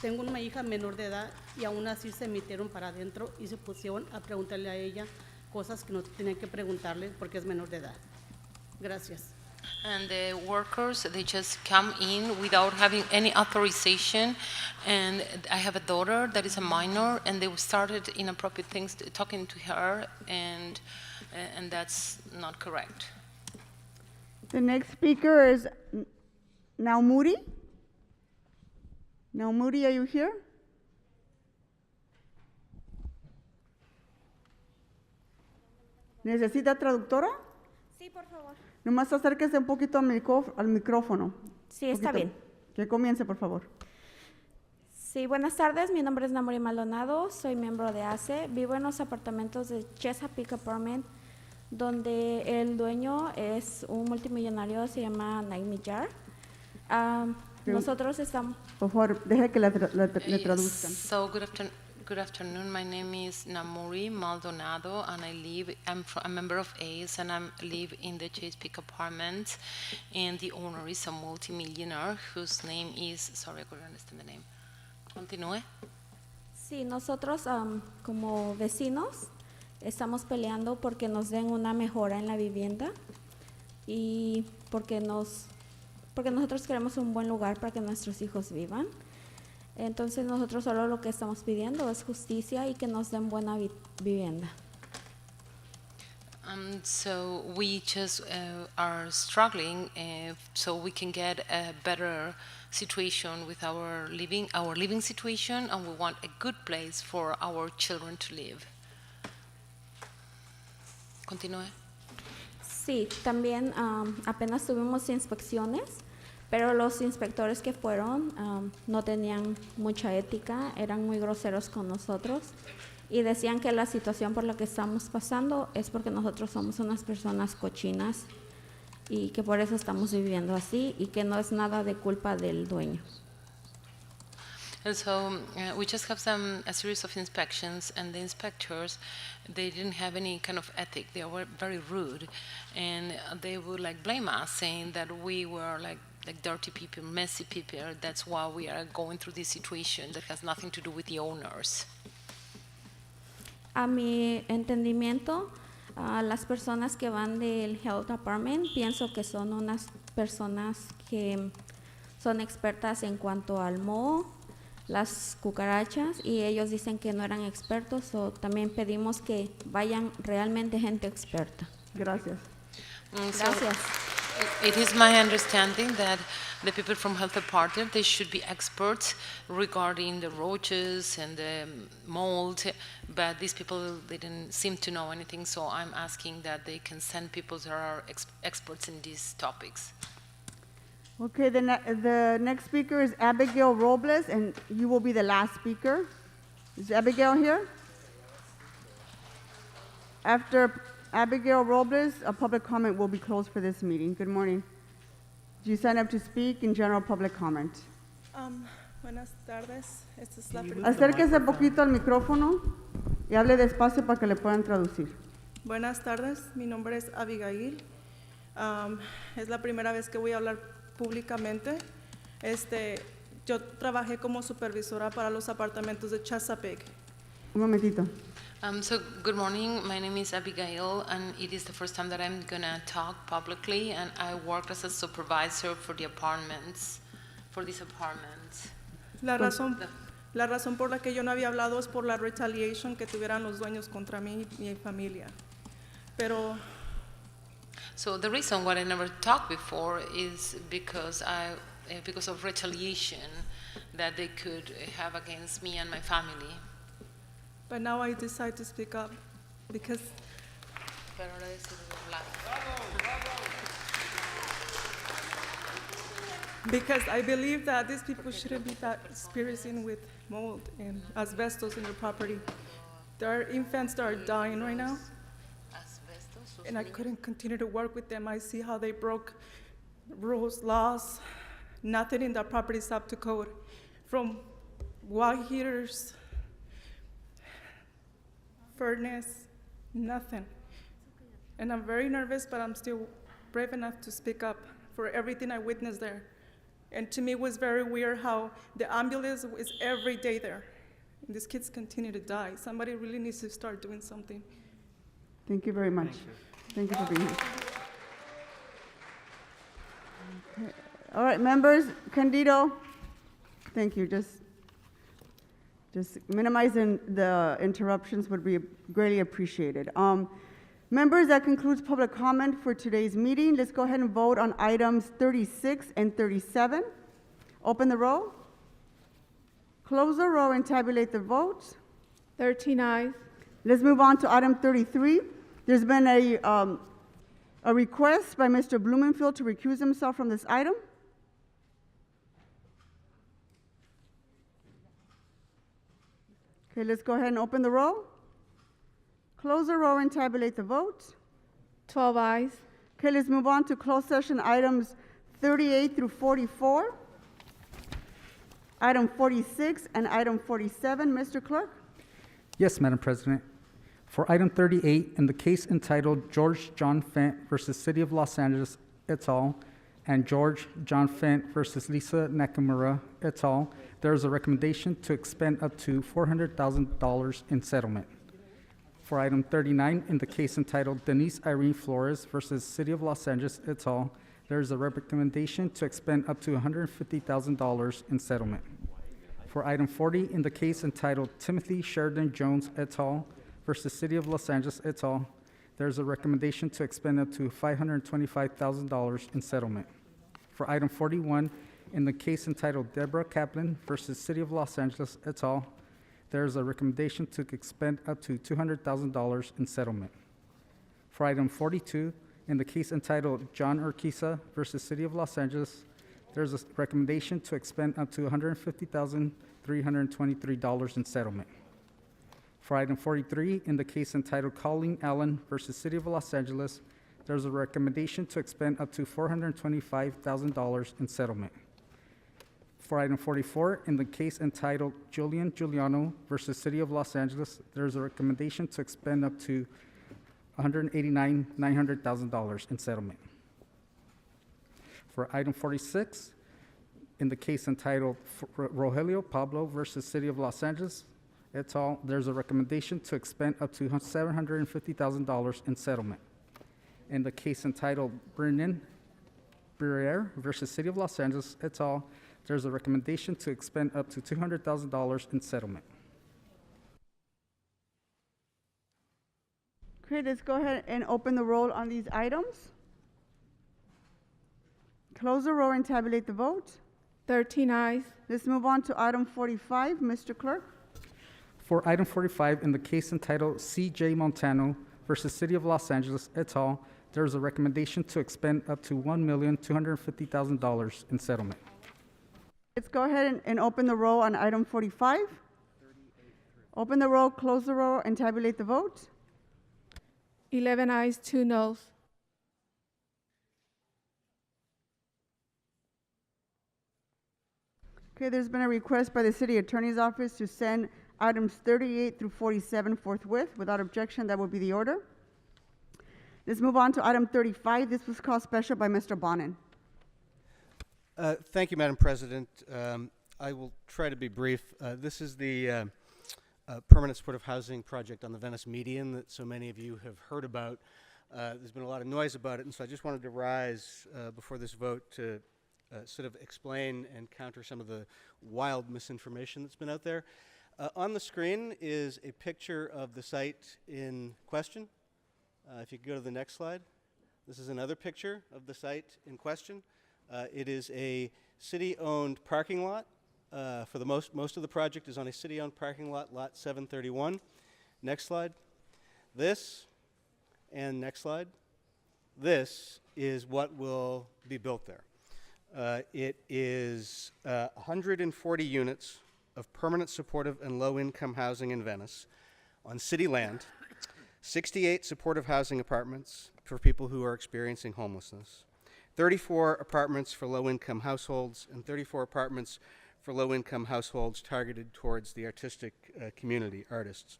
Tengo una hija menor de edad y aún así se metieron para adentro y se pusieron a preguntarle a ella cosas que no tenían que preguntarle porque es menor de edad. Gracias. And the workers, they just come in without having any authorization. And I have a daughter that is a minor, and they started inappropriate things, talking to her, and that's not correct. The next speaker is Naumuri. Naumuri, are you here? ¿Necesita traductora? Sí, por favor. Nomás acérquese un poquito al micrófono. Sí, está bien. Que comience, por favor. Sí, buenas tardes. Mi nombre es Namori Maldonado. Soy miembro de ACE. Vivo en los apartamentos de Chesapeake Apartment, donde el dueño es un multimillonario, se llama Naimi Jar. Nosotros estamos... Por favor, deje que le traduzcan. So good afternoon. My name is Namuri Maldonado, and I'm a member of ACE, and I live in the Chesapeake Apartments. And the owner is a multimillionaire whose name is, sorry, I couldn't understand the name. Continúe. Sí, nosotros como vecinos estamos peleando porque nos den una mejora en la vivienda y porque nosotros queremos un buen lugar para que nuestros hijos vivan. Entonces nosotros solo lo que estamos pidiendo es justicia y que nos den buena vivienda. So we just are struggling so we can get a better situation with our living situation, and we want a good place for our children to live. Continúe. Sí, también apenas tuvimos inspecciones, pero los inspectores que fueron no tenían mucha ética, eran muy groseros con nosotros y decían que la situación por la que estamos pasando es porque nosotros somos unas personas cochinas y que por eso estamos viviendo así y que no es nada de culpa del dueño. And so we just have a series of inspections, and the inspectors, they didn't have any kind of ethic. They were very rude, and they would blame us, saying that we were like dirty people, messy people. That's why we are going through this situation that has nothing to do with the owners. A mi entendimiento, las personas que van del Health Department pienso que son unas personas que son expertas en cuanto al moho, las cucarachas y ellos dicen que no eran expertos, o también pedimos que vayan realmente gente experta. Gracias. Gracias. It is my understanding that the people from health department, they should be experts regarding the roaches and the mold, but these people, they didn't seem to know anything, so I'm asking that they can send people that are experts in these topics. Okay, the next speaker is Abigail Robles, and you will be the last speaker. Is Abigail here? After Abigail Robles, a public comment will be closed for this meeting. Good morning. Do you sign up to speak in general public comment? Buenas tardes. Esta es la Acérquese poquito al micrófono y hable despacio para que le puedan traducir. Buenas tardes. Mi nombre es Abigail. Es la primera vez que voy a hablar públicamente. Yo trabajé como supervisora para los apartamentos de Chesapeake. Un momentito. So good morning, my name is Abigail, and it is the first time that I'm gonna talk publicly, and I worked as a supervisor for the apartments, for these apartments. La razón por la que yo no había hablado es por la retaliation que tuvieran los dueños contra mí y mi familia. Pero So the reason why I never talked before is because of retaliation that they could have against me and my family. But now I decide to speak up because I believe that these people shouldn't be that experiencing with mold and asbestos in their property. There are infants that are dying right now, and I couldn't continue to work with them. I see how they broke rules, laws. Nothing in that property is up to code, from water heaters, furnace, nothing. And I'm very nervous, but I'm still brave enough to speak up for everything I witnessed there. And to me, it was very weird how the ambulance is every day there. And these kids continue to die. Somebody really needs to start doing something. Thank you very much. Thank you for being here. Okay. All right, members, Candido, thank you. Just minimizing the interruptions would be greatly appreciated. Members, that concludes public comment for today's meeting. Let's go ahead and vote on items 36 and 37. Open the roll. Close the roll and tabulate the votes. 13 ayes. Let's move on to item 33. There's been a request by Mr. Blumenfield to recuse himself from this item. Okay, let's go ahead and open the roll. Close the roll and tabulate the votes. 12 ayes. Okay, let's move on to closed session items 38 through 44. Item 46 and item 47. Mr. Clerk? Yes, Madam President. For item 38, in the case entitled George John Fent versus City of Los Angeles et al., and George John Fent versus Lisa Nakamura et al., there is a recommendation to expend up to $400,000 in settlement. For item 39, in the case entitled Denise Irene Flores versus City of Los Angeles et al., there is a recommendation to expend up to $150,000 in settlement. For item 40, in the case entitled Timothy Sheridan Jones et al. Versus City of Los Angeles et al., there is a recommendation to expend up to $525,000 in settlement. For item 41, in the case entitled Deborah Kaplan versus City of Los Angeles et al., there is a recommendation to expend up to $200,000 in settlement. For item 42, in the case entitled John Urquiza versus City of Los Angeles, there is a recommendation to expend up to $150,323 in settlement. For item 43, in the case entitled Colleen Allen versus City of Los Angeles, there's a recommendation to expend up to $425,000 in settlement. For item 44, in the case entitled Julian Giuliano versus City of Los Angeles, there's a recommendation to expend up to $189,900,000 in settlement. For item 46, in the case entitled Rogelio Pablo versus City of Los Angeles et al., there's a recommendation to expend up to $750,000 in settlement. In the case entitled Brennan Briere versus City of Los Angeles et al., There's a recommendation to expend up to $200,000 in settlement. Okay, let's go ahead and open the roll on these items. Close the roll and tabulate the vote. 13 eyes. Let's move on to item 45. Mr. Clerk. For item 45, in the case entitled C.J. Montano versus City of Los Angeles et al., there is a recommendation to expend up to $1,250,000 in settlement. Let's go ahead and open the roll on item 45. Open the roll, close the roll, and tabulate the vote. 11 eyes, 2 noes. Okay, there's been a request by the City Attorney's Office to send items 38 through 47 forthwith. Without objection, that will be the order. Let's move on to item 35. This was called special by Mr. Bonin. Thank you, Madam President. I will try to be brief. This is the permanent supportive housing project on the Venice median that so many of you have heard about. There's been a lot of noise about it, and so I just wanted to rise before this vote to sort of explain and counter some of the wild misinformation that's been out there. On the screen is a picture of the site in question. If you could go to the next slide. This is another picture of the site in question. It is a city-owned parking lot. For the most of the project is on a city-owned parking lot, lot 731. Next slide. This, and next slide. This is what will be built there. It is 140 units of permanent supportive and low-income housing in Venice on city land, 68 supportive housing apartments for people who are experiencing homelessness, 34 apartments for low-income households, and 34 apartments for low-income households targeted towards the artistic community, artists.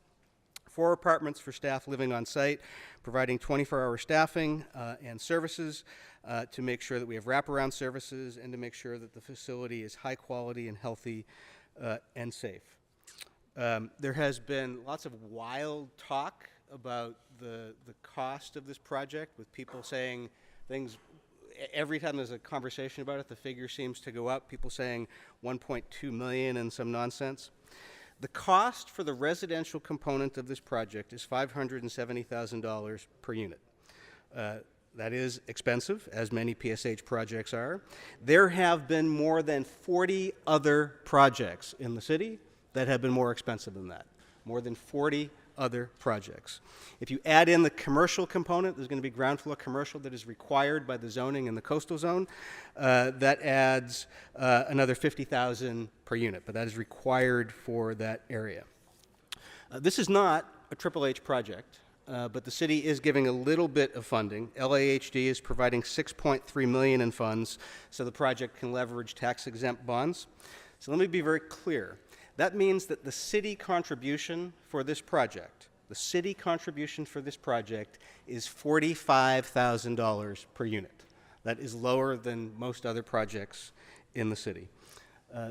4 apartments for staff living on site, providing 24-hour staffing and services to make sure that we have wraparound services and to make sure that the facility is high quality and healthy and safe. There has been lots of wild talk about the cost of this project, with people saying things. Every time there's a conversation about it, the figure seems to go up. People saying 1.2 million and some nonsense. The cost for the residential component of this project is $570,000 per unit. That is expensive, as many PSH projects are. There have been more than 40 other projects in the city that have been more expensive than that. More than 40 other projects. If you add in the commercial component, there's going to be ground floor commercial that is required by the zoning in the coastal zone. That adds another $50,000 per unit, but that is required for that area. This is not a Triple H project, but the city is giving a little bit of funding. LADWP is providing $6.3 million in funds so the project can leverage tax-exempt bonds. So let me be very clear. That means that the city contribution for this project, is $45,000 per unit. That is lower than most other projects in the city.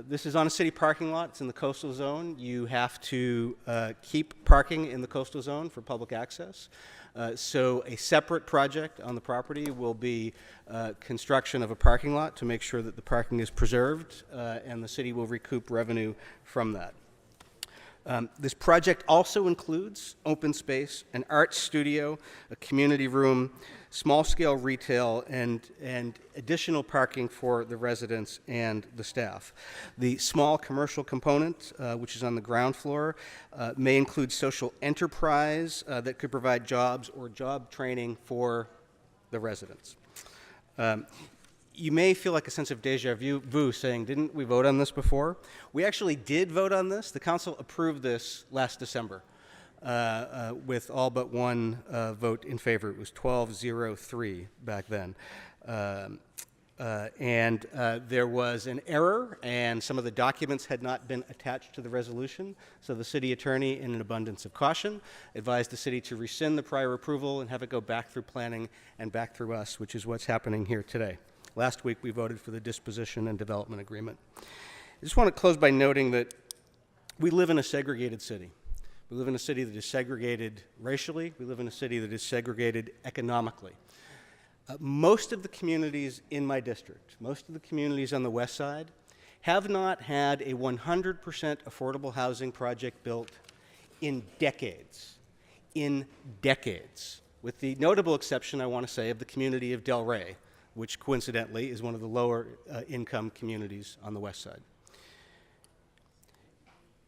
This is on a city parking lot. It's in the coastal zone. You have to keep parking in the coastal zone for public access. So a separate project on the property will be construction of a parking lot to make sure that the parking is preserved, and the city will recoup revenue from that. This project also includes open space, an art studio, a community room, small-scale retail, and additional parking for the residents and the staff. The small commercial component, which is on the ground floor, may include social enterprise that could provide jobs or job training for the residents. You may feel like a sense of deja vu saying, didn't we vote on this before? We actually did vote on this. The council approved this last December with all but one vote in favor. It was 12-0-3 back then. There was an error, and some of the documents had not been attached to the resolution, so the city attorney, in an abundance of caution, advised the city to rescind the prior approval and have it go back through planning and back through us, which is what's happening here today. Last week, we voted for the disposition and development agreement. I just want to close by noting that we live in a segregated city. We live in a city that is segregated racially. We live in a city that is segregated economically. Most of the communities in my district, most of the communities on the west side, have not had a 100% affordable housing project built in decades. In decades. With the notable exception, I want to say, of the community of Del Rey, which coincidentally is one of the lower income communities on the west side.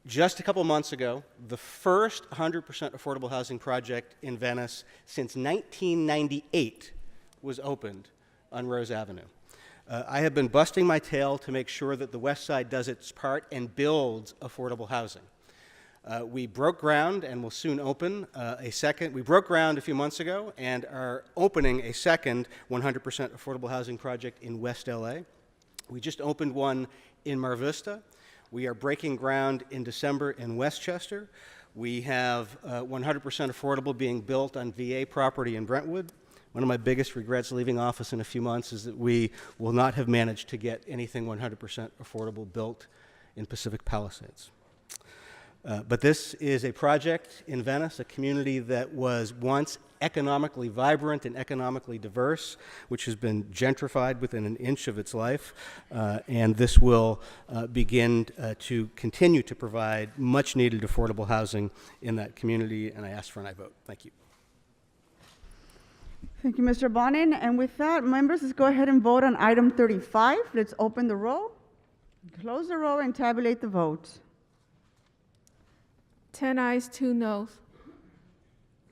Just a couple months ago, the first 100% affordable housing project in Venice since 1998 was opened on Rose Avenue. I have been busting my tail to make sure that the west side does its part and builds affordable housing. We broke ground and will soon open a second. We broke ground a few months ago and are opening a second 100% affordable housing project in West LA. We just opened one in Mar Vista. We are breaking ground in December in Westchester. We have 100% affordable being built on VA property in Brentwood. One of my biggest regrets leaving office in a few months is that we will not have managed to get anything 100% affordable built in Pacific Palisades. But this is a project in Venice, a community that was once economically vibrant and economically diverse, which has been gentrified within an inch of its life. And this will begin to continue to provide much needed affordable housing in that community. And I ask for an aye vote. Thank you. Thank you, Mr. Bonin. And with that, members, let's go ahead and vote on item 35. Let's open the roll, close the roll, and tabulate the vote. 10 ayes, 2 noes.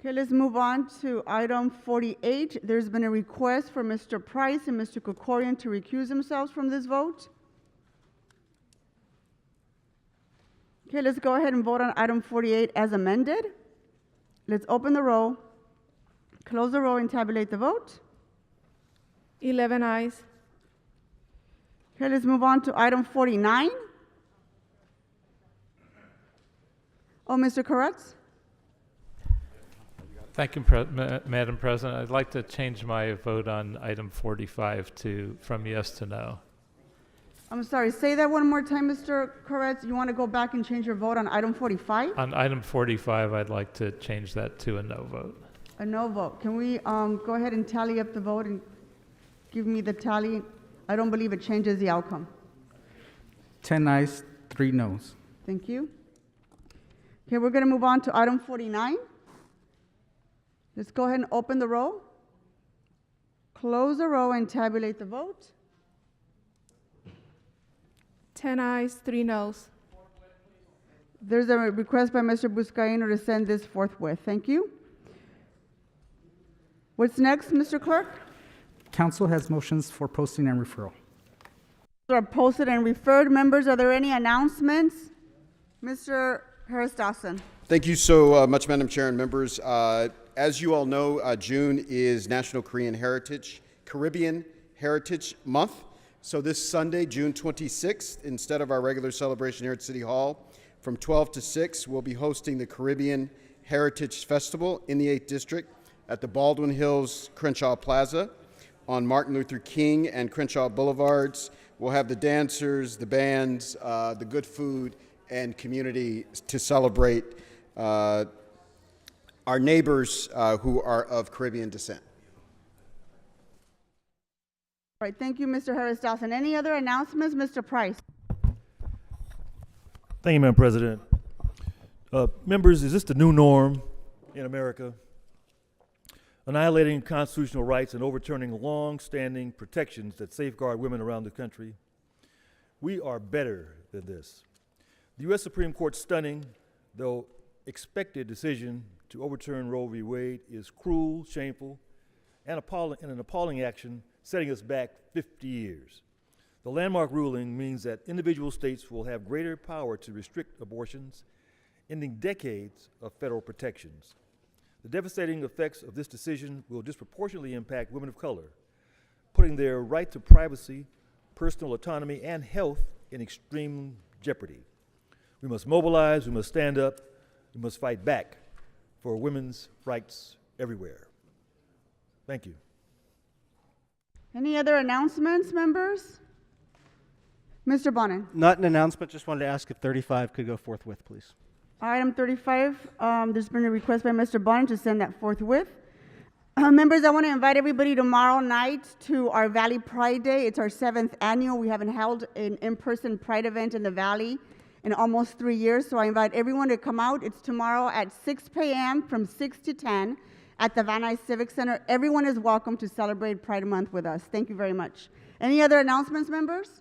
Okay, let's move on to item 48. There's been a request for Mr. Price and Mr. Kokorian to recuse themselves from this vote. Okay, let's go ahead and vote on item 48 as amended. Let's open the roll, close the roll, and tabulate the vote. 11 ayes. Okay, let's move on to item 49. Oh, Mr. Koretz? Thank you, Madam President. I'd like to change my vote on item 45 from yes to no. I'm sorry, say that one more time, Mr. Koretz. You want to go back and change your vote on item 45? On item 45, I'd like to change that to a no vote. A no vote. Can we go ahead and tally up the vote and give me the tally? I don't believe it changes the outcome. 10 ayes, 3 noes. Thank you. Okay, we're going to move on to item 49. Let's go ahead and open the roll, close the roll, and tabulate the vote. 10 ayes, 3 noes. There's a request by Mr. Buscaino to send this forthwith. Thank you. What's next, Mr. Clerk? Council has motions for posting and referral. Are posted and referred. Members, are there any announcements? Mr. Harris-Dawson. Thank you so much, Madam Chair and members. As you all know, June is National Caribbean Heritage Month. So this Sunday, June 26th, instead of our regular celebration here at City Hall, from 12 to 6, we'll be hosting the Caribbean Heritage Festival in the 8th District at the Baldwin Hills Crenshaw Plaza on Martin Luther King and Crenshaw Boulevards. We'll have the dancers, the bands, the good food, and community to celebrate our neighbors who are of Caribbean descent. All right, thank you, Mr. Harris-Dawson. Any other announcements, Mr. Price? Thank you, Madam President. Members, is this the new norm in America? Annihilating constitutional rights and overturning long-standing protections that safeguard women around the country? We are better than this. The U.S. Supreme Court's stunning, though expected decision to overturn Roe v. Wade is cruel, shameful, and an appalling action setting us back 50 years. The landmark ruling means that individual states will have greater power to restrict abortions, ending decades of federal protections. The devastating effects of this decision will disproportionately impact women of color, putting their right to privacy, personal autonomy, and health in extreme jeopardy. We must mobilize, we must stand up, we must fight back for women's rights everywhere. Thank you. Any other announcements, members? Mr. Bonin. Not an announcement, just wanted to ask if 35 could go forthwith, please. Item 35, there's been a request by Mr. Bonin to send that forthwith. Members, I want to invite everybody tomorrow night to our Valley Pride Day. It's our 7th annual. We haven't held an in-person Pride event in the Valley in almost 3 years, so I invite everyone to come out. It's tomorrow at 6 p.m. from 6 to 10 at the Van Nuys Civic Center. Everyone is welcome to celebrate Pride Month with us. Thank you very much. Any other announcements, members?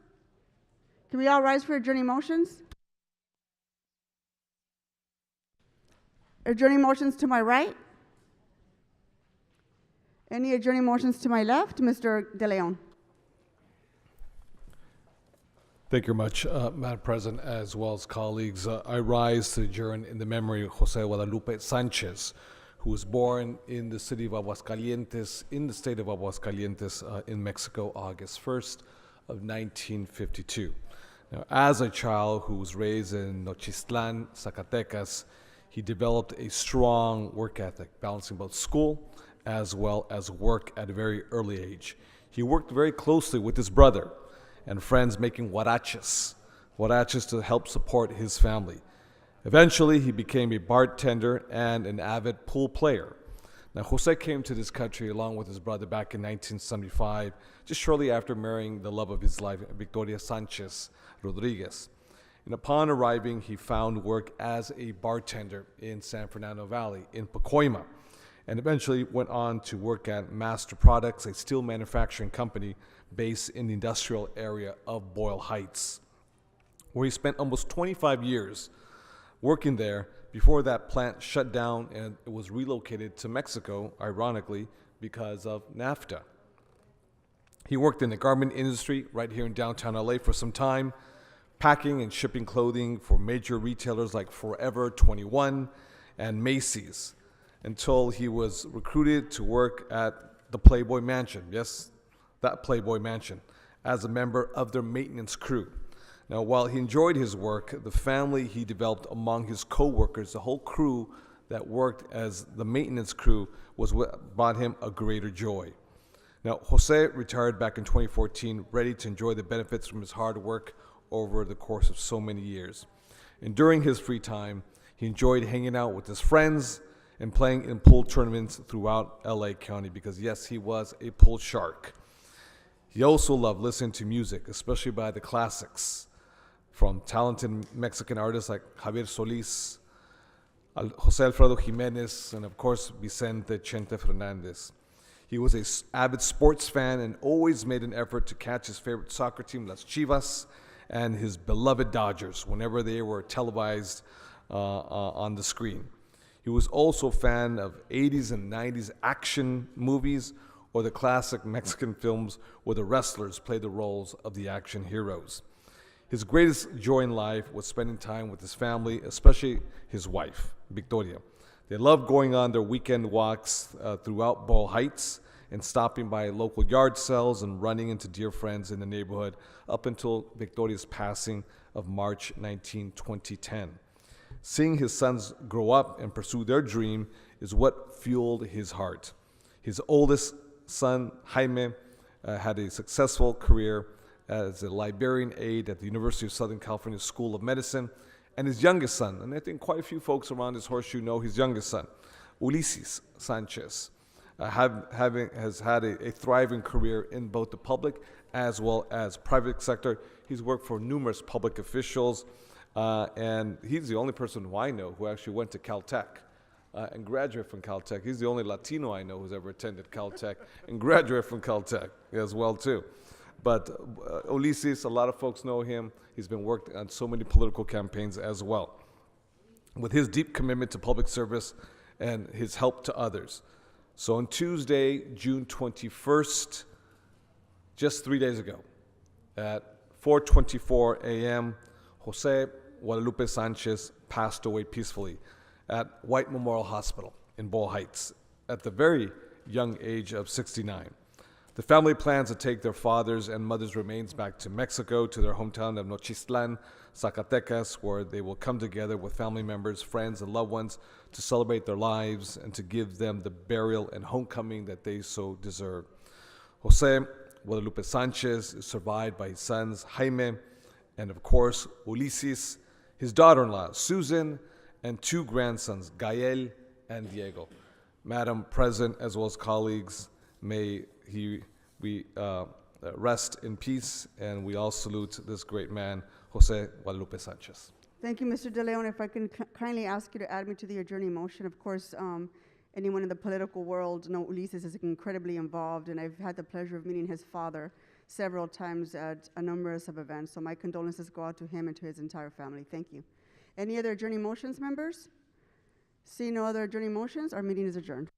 Can we all rise for adjourning motions? Adjourning motions to my right. Any adjourning motions to my left? Mr. De Leon. Thank you very much, Madam President, as well as colleagues. I rise to adjourn in the memory of Jose Guadalupe Sanchez, who was born in the city of Aguascalientes, in the state of Aguascalientes, in Mexico, August 1st of 1952. Now, as a child who was raised in Nochistlán, Zacatecas, he developed a strong work ethic, balancing both school as well as work at a very early age. He worked very closely with his brother and friends making huaraches to help support his family. Eventually, he became a bartender and an avid pool player. Now, Jose came to this country along with his brother back in 1975, just shortly after marrying the love of his life, Victoria Sanchez Rodriguez. And upon arriving, he found work as a bartender in San Fernando Valley, in Pacoima, and eventually went on to work at Master Products, a steel manufacturing company based in the industrial area of Boyle Heights, where he spent almost 25 years working there before that plant shut down and it was relocated to Mexico, ironically, because of NAFTA. He worked in the garment industry right here in downtown LA for some time, packing and shipping clothing for major retailers like Forever 21 and Macy's, until he was recruited to work at the Playboy Mansion, yes, that Playboy Mansion, as a member of their maintenance crew. Now, while he enjoyed his work, the family he developed among his co-workers, the whole crew that worked as the maintenance crew, was what brought him a greater joy. Now, Jose retired back in 2014, ready to enjoy the benefits from his hard work over the course of so many years. And during his free time, he enjoyed hanging out with his friends and playing in pool tournaments throughout LA County because, yes, he was a pool shark. He also loved listening to music, especially by the classics, from talented Mexican artists like Javier Solís, Jose Alfredo Jimenez, and of course, Vicente Chente Fernandez. He was an avid sports fan and always made an effort to catch his favorite soccer team, Las Chivas, and his beloved Dodgers whenever they were televised on the screen. He was also a fan of 80s and 90s action movies or the classic Mexican films where the wrestlers played the roles of the action heroes. His greatest joy in life was spending time with his family, especially his wife, Victoria. They loved going on their weekend walks throughout Boyle Heights and stopping by local yard sales and running into dear friends in the neighborhood up until Victoria's passing of March 19, 2010. Seeing his sons grow up and pursue their dream is what fueled his heart. His oldest son, Jaime, had a successful career as a librarian aide at the University of Southern California School of Medicine, and his youngest son, and I think quite a few folks around this horseshoe know his youngest son, Ulises Sanchez, has had a thriving career in both the public as well as private sector. He's worked for numerous public officials, and he's the only person who I know who actually went to Caltech and graduated from Caltech. He's the only Latino I know who's ever attended Caltech and graduated from Caltech as well too. But Ulises, a lot of folks know him. He's been worked on so many political campaigns as well. With his deep commitment to public service and his help to others. So on Tuesday, June 21st, just 3 days ago, at 4:24 a.m., Jose Guadalupe Sanchez passed away peacefully at White Memorial Hospital in Boyle Heights at the very young age of 69. The family plans to take their father's and mother's remains back to Mexico, to their hometown of Nochistlán, Zacatecas, where they will come together with family members, friends, and loved ones to celebrate their lives and to give them the burial and homecoming that they so deserve. Jose Guadalupe Sanchez is survived by his sons, Jaime, and of course, Ulises, his daughter-in-law, Susan, and two grandsons, Gael and Diego. Madam President, as well as colleagues, may we rest in peace, and we all salute this great man, Jose Guadalupe Sanchez. Thank you, Mr. De Leon. If I can kindly ask you to add me to the adjourning motion. Of course, anyone in the political world know Ulises is incredibly involved, and I've had the pleasure of meeting his father several times at a number of events. So my condolences go out to him and to his entire family. Thank you. Any other adjourning motions, members? See no other adjourning motions, our meeting is adjourned.